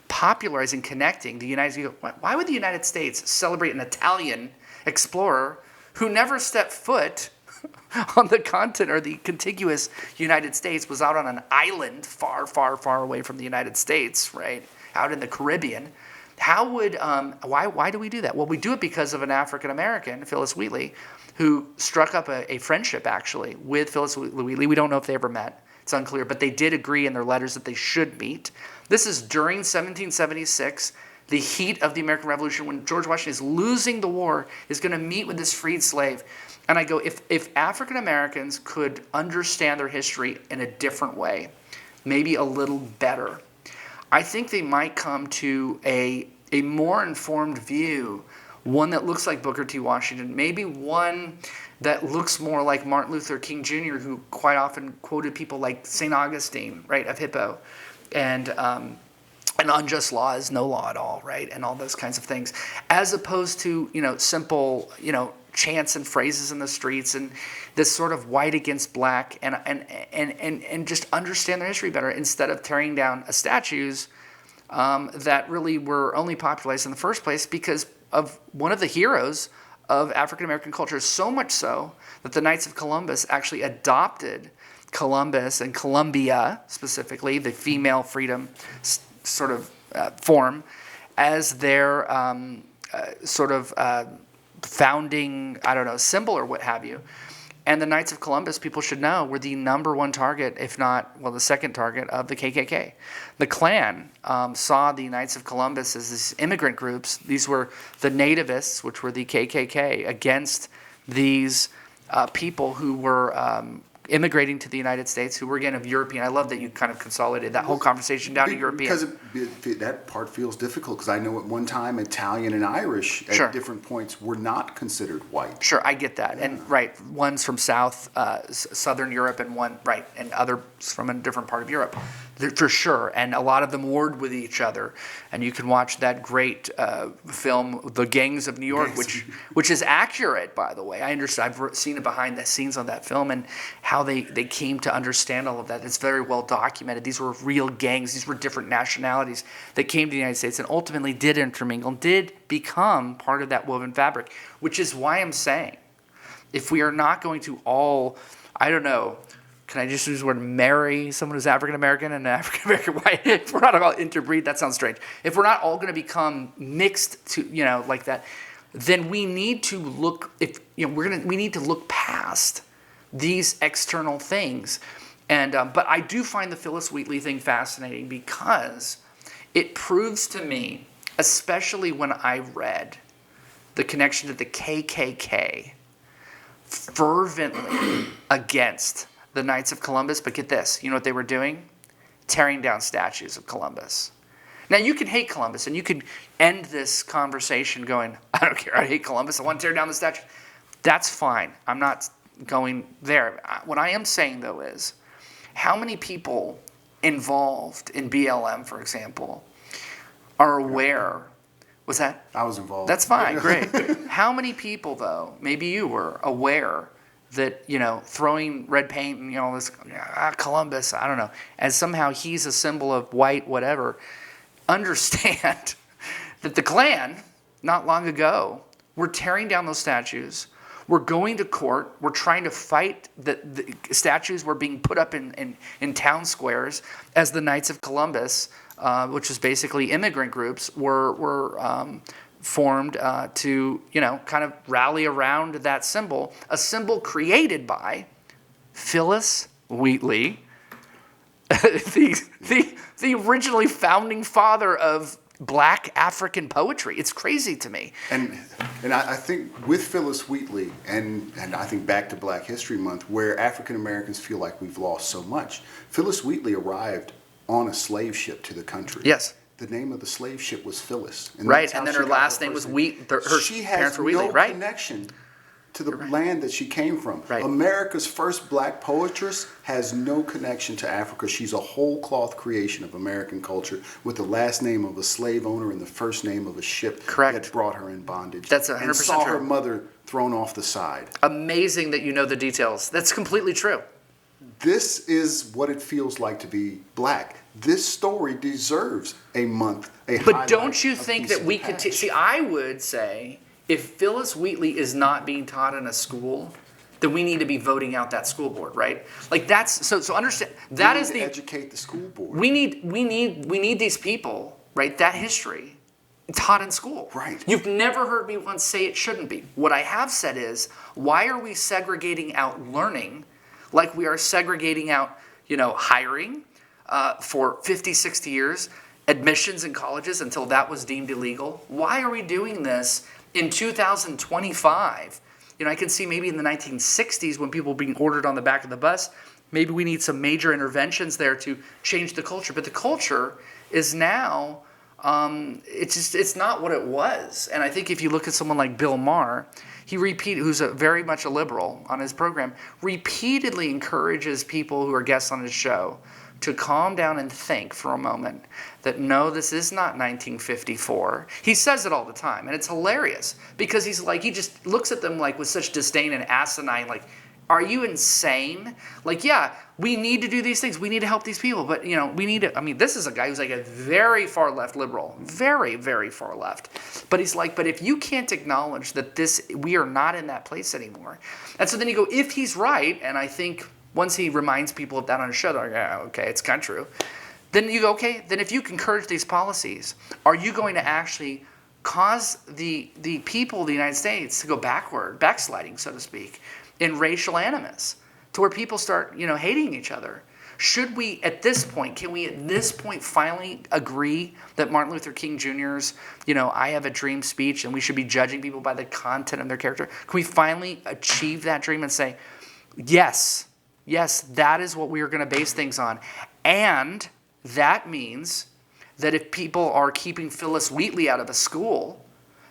popularizing, connecting the United States. Why would the United States celebrate an Italian explorer who never stepped foot on the continent or the contiguous United States, was out on an island far, far, far away from the United States, right? Out in the Caribbean. How would, why do we do that? Well, we do it because of an African American, Phyllis Wheatley, who struck up a friendship actually with Phyllis Wheatley. We don't know if they ever met. It's unclear, but they did agree in their letters that they should meet. This is during 1776, the heat of the American Revolution, when George Washington is losing the war, is going to meet with this freed slave. And I go, if African Americans could understand their history in a different way, maybe a little better, I think they might come to a more informed view, one that looks like Booker T. Washington, maybe one that looks more like Martin Luther King Jr., who quite often quoted people like St. Augustine, right, of Hippo, and an unjust law is no law at all, right, and all those kinds of things, as opposed to, simple, chants and phrases in the streets and this sort of white against black, and just understand their history better instead of tearing down statues that really were only popularized in the first place because of one of the heroes of African American culture, so much so that the Knights of Columbus actually adopted Columbus and Columbia, specifically the female freedom sort of form, as their founding, symbol or what have you. And the Knights of Columbus, people should know, were the number one target, if not, the second target of the KKK. The Klan saw the Knights of Columbus as these immigrant groups. These were the nativists, which were the KKK, against these people who were immigrating to the United States, who were again of European. I love that you kind of consolidated that whole conversation down to European. Because that part feels difficult, because I know at one time Italian and Irish at different points were not considered white. Sure, I get that. Yeah. And right, one's from Southern Europe, and one, and others from a different part of Europe, for sure. And a lot of them warred with each other. And you can watch that great film, The Gangs of New York, which is accurate, by the way. I understand. I've seen it behind the scenes on that film, and how they came to understand all of that. It's very well documented. These were real gangs. These were different nationalities that came to the United States and ultimately did intermingle, did become part of that woven fabric, which is why I'm saying, if we are not going to all, can I just use the word marry someone who's African American and African American white? If we're not all interbreed, that sounds strange. If we're not all going to become mixed to, like that, then we need to look, we need to look past these external things. And but I do find the Phyllis Wheatley thing fascinating because it proves to me, especially when I read the connection to the KKK, fervently against the Knights of Columbus. But get this, you know what they were doing? Tearing down statues of Columbus. Now, you can hate Columbus, and you could end this conversation going, I don't care, I hate Columbus, I want to tear down the statue. That's fine. I'm not going there. What I am saying, though, is how many people involved in BLM, for example, are aware. Was that? I was involved. That's fine, great. How many people, though, maybe you were aware that, throwing red paint and, this Columbus, I don't know, as somehow he's a symbol of white whatever, understand that the Klan, not long ago, were tearing down those statues. We're going to court. We're trying to fight that the statues were being put up in town squares as the Knights of Columbus, which is basically immigrant groups, were formed to, kind of rally around that symbol, a symbol created by Phyllis Wheatley, the originally founding father of Black African poetry. It's crazy to me. And I think with Phyllis Wheatley, and I think back to Black History Month, where African Americans feel like we've lost so much, Phyllis Wheatley arrived on a slave ship to the country. Yes. The name of the slave ship was Phyllis. Right, and then her last name was Wheat. Her parents were Wheatley, right? She has no connection to the land that she came from. Right. America's first black poetess has no connection to Africa. She's a whole cloth creation of American culture with the last name of a slave owner and the first name of a ship that brought her in bondage. That's 100% and saw true. her mother thrown off the side. Amazing that you know the details. That's completely true. This is what it feels like to be black. This story deserves a month, But don't you think that we could see, I would say, if Phyllis Wheatley is not being taught in a school, then we need to be voting out that school board, right? Like that's so understand that is the educate the school board. We need these people, right? That history taught in school. Right. You've never heard me once say it shouldn't be. What I have said is, why are we segregating out learning like we are segregating out, hiring for 50, 60 years, admissions in colleges until that was deemed illegal? Why are we doing this in 2025? I can see maybe in the 1960s when people were being ordered on the back of the bus, maybe we need some major interventions there to change the culture. But the culture is now, it's not what it was. And I think if you look at someone like Bill Maher, who's very much a liberal on his program, repeatedly encourages people who are guests on his show to calm down and think for a moment that no, this is not 1954. He says it all the time, and it's hilarious because he just looks at them like with such disdain and asinine, like, are you insane? Like, yeah, we need to do these things. We need to help these people, but we need to. This is a guy who's like a very far left liberal, very, very far left. But he's like, but if you can't acknowledge that we are not in that place anymore, and so then you go, if he's right, and I think. Once he reminds people of that on his show, they're like, yeah, okay, it's kind of true. Then you go, okay, then if you encourage these policies, are you going to actually cause the people of the United States to go backsliding, so to speak, in racial animus, to where people start, hating each other? Should we, can we at this point finally agree that Martin Luther King Jr.'s, I have a dream speech and we should be judging people by the content of their character? Can we finally achieve that dream and say, yes, that is what we are going to base things on. And that means that if people are keeping Phyllis Wheatley out of a school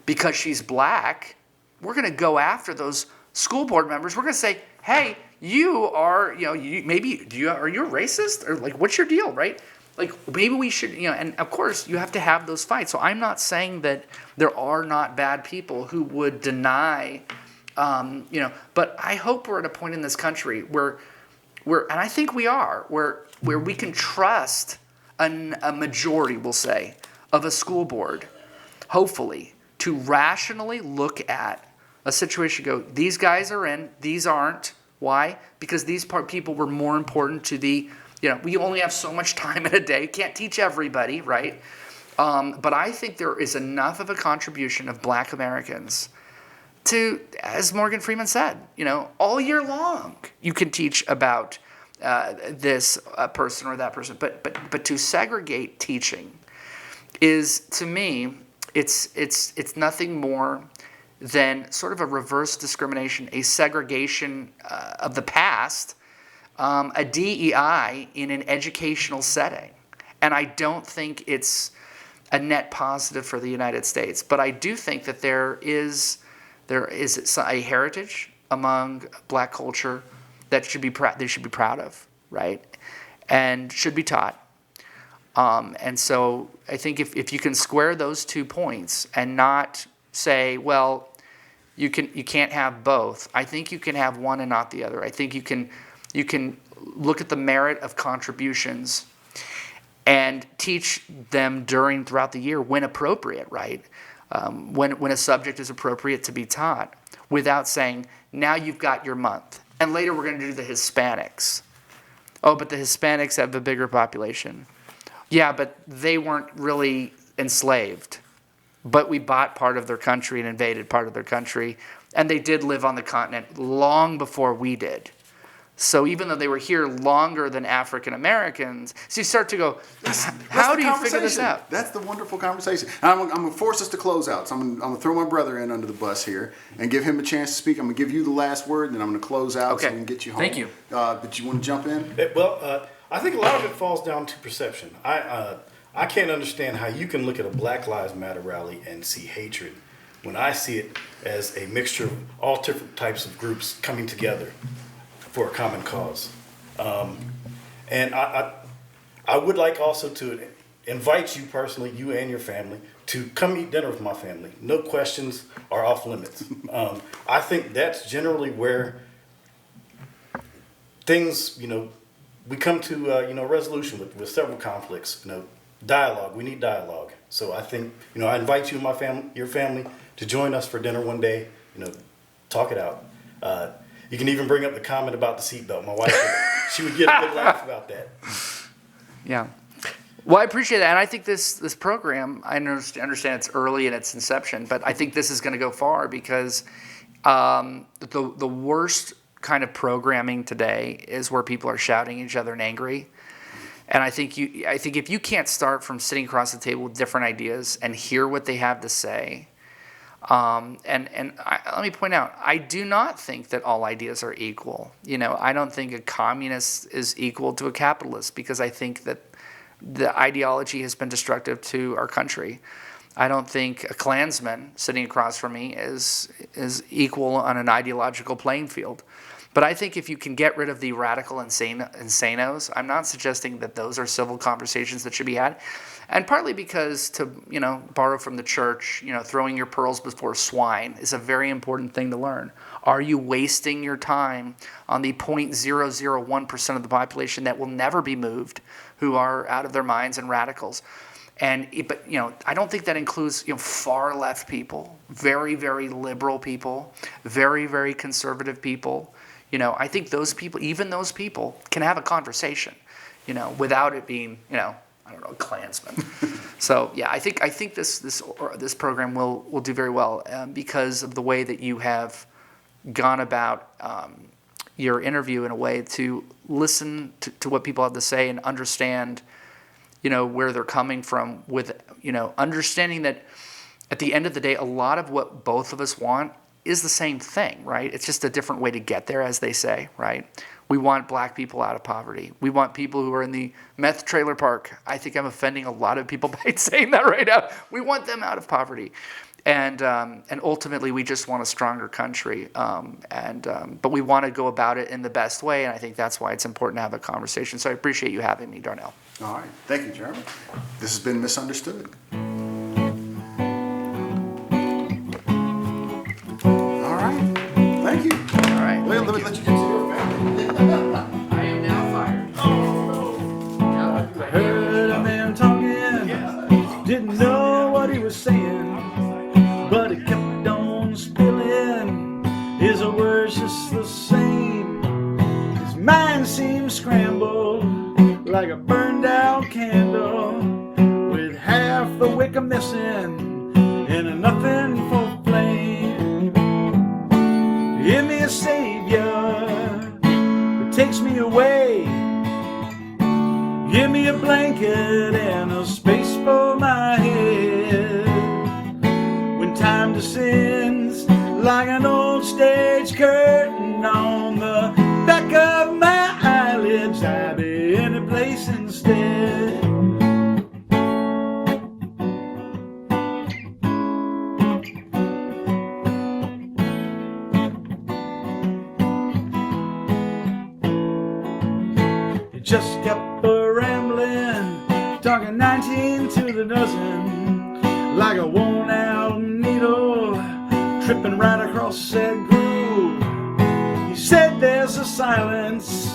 because she's black, we're going to go after those school board members. We're going to say, hey, you are, are you a racist? Or like, what's your deal, right? Like, maybe we should, and of course you have to have those fights. So I'm not saying that there are not bad people who would deny, but I hope we're at a point in this country where and I think we are, where we can trust a majority, we'll say, of a school board, hopefully, to rationally look at a situation and go, these guys are in, these aren't. Why? Because these people were more important to we only have so much time in a day, can't teach everybody, right? But I think there is enough of a contribution of black Americans to, as Morgan Freeman said, all year long you can teach about this person or that person, but to segregate teaching is, to me, it's nothing more than sort of a reverse discrimination, a segregation of the past, a DEI in an educational setting, and I don't think it's a net positive for the United States. But I do think that there is a heritage among black culture that they should be proud of, right? And should be taught. And so I think if you can square those 2 points and not say, well, you can't have both. I think you can have one and not the other. I think you can look at the merit of contributions and teach them throughout the year when appropriate, right? When a subject is appropriate to be taught, without saying, now you've got your month. And later we're going to do the Hispanics. Oh, but the Hispanics have a bigger population. Yeah, but they weren't really enslaved. But we bought part of their country and invaded part of their country. And they did live on the continent long before we did. So even though they were here longer than African Americans, so you start to go, how do you figure this out? That's the wonderful conversation. I'm going to force us to close out. So I'm going to throw my brother in under the bus here and give him a chance to speak. I'm going to give you the last word, and then I'm going to close out so we can get you home. Thank you. But you want to jump in? Well, I think a lot of it falls down to perception. I can't understand how you can look at a Black Lives Matter rally and see hatred when I see it as a mixture of all different types of groups coming together for a common cause. And I would like also to invite you personally, you and your family, to come eat dinner with my family. No questions are off limits. I think that's generally where things, we come to resolution with several conflicts. Dialogue. We need dialogue. So I think I invite you and my family, your family, to join us for dinner one day. Talk it out. You can even bring up the comment about the seatbelt. My wife, she would get a good laugh about that. Yeah. Well, I appreciate that. And I think this program, I understand it's early in its inception, but I think this is going to go far because the worst kind of programming today is where people are shouting at each other and angry. And I think if you can't start from sitting across the table with different ideas and hear what they have to say, let me point out, I do not think that all ideas are equal. I don't think a communist is equal to a capitalist because I think that the ideology has been destructive to our country. I don't think a Klansman sitting across from me is equal on an ideological playing field. But I think if you can get rid of the radical insanos, I'm not suggesting that those are civil conversations that should be had. And partly because, to borrow from the church, throwing your pearls before swine is a very important thing to learn. Are you wasting your time on the 0.001% of the population that will never be moved, who are out of their minds and radicals? But I don't think that includes far left people, very, very liberal people, very, very conservative people. I think those people, even those people, can have a conversation, without it being, I don't know, Klansman. So yeah, I think this program will do very well because of the way that you have gone about your interview in a way to listen to what people have to say and understand, where they're coming from with, understanding that at the end of the day, a lot of what both of us want is the same thing, right? It's just a different way to get there, as they say, right? We want black people out of poverty. We want people who are in the meth trailer park. I think I'm offending a lot of people by saying that right now. We want them out of poverty. And ultimately, we just want a stronger country. But we want to go about it in the best way, and I think that's why it's important to have a conversation. So I appreciate you having me, Darnell. All right. Thank you, Jeremy. This has been Misunderstood. All right. Thank you. All right. Let me let you get to your family. I am now fired. I heard a man talking, didn't know what he was saying, but he kept on spilling his words just the same. His mind seemed scrambled like a burned out candle, with half the wick missing and a nothing for flame. Give me a savior that takes me away. Give me a blanket and a space for my head. When time descends like an old stage curtain on the back of my eyelids, I'll be in a place instead. Just kept a rambling talking 19 to the dozen, like a worn out needle, tripping right across that groove. He said there's a silence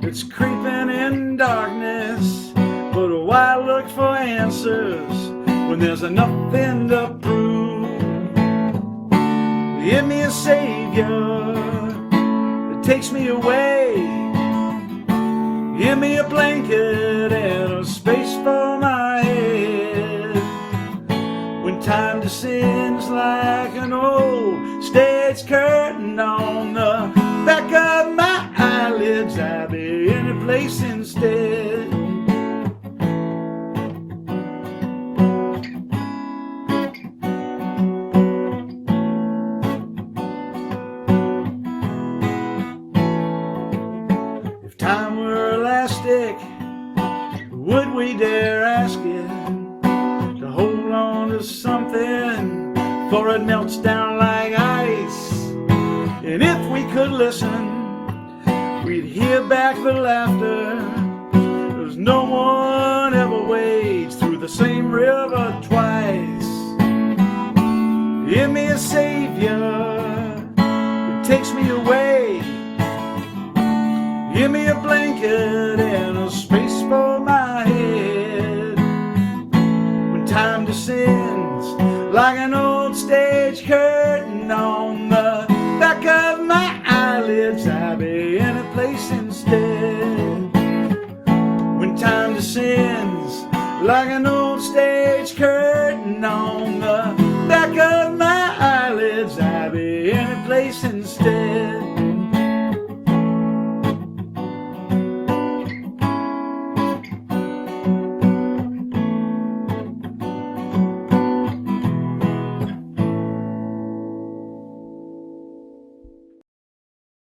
that's creeping in darkness, but why look for answers when there's nothing to prove? Give me a savior that takes me away. Give me a blanket and a space for my head. When time descends like an old stage curtain on the back of my eyelids, I'll be in a place instead. If time were elastic, would we dare ask it to hold on to something before it melts down like ice? And if we could listen, we'd hear back the laughter, 'cause no one ever wades through the same river twice. Give me a savior that takes me away. Give me a blanket and a space for my head. When time descends like an old stage curtain on the back of my eyelids, I'll be in a place instead.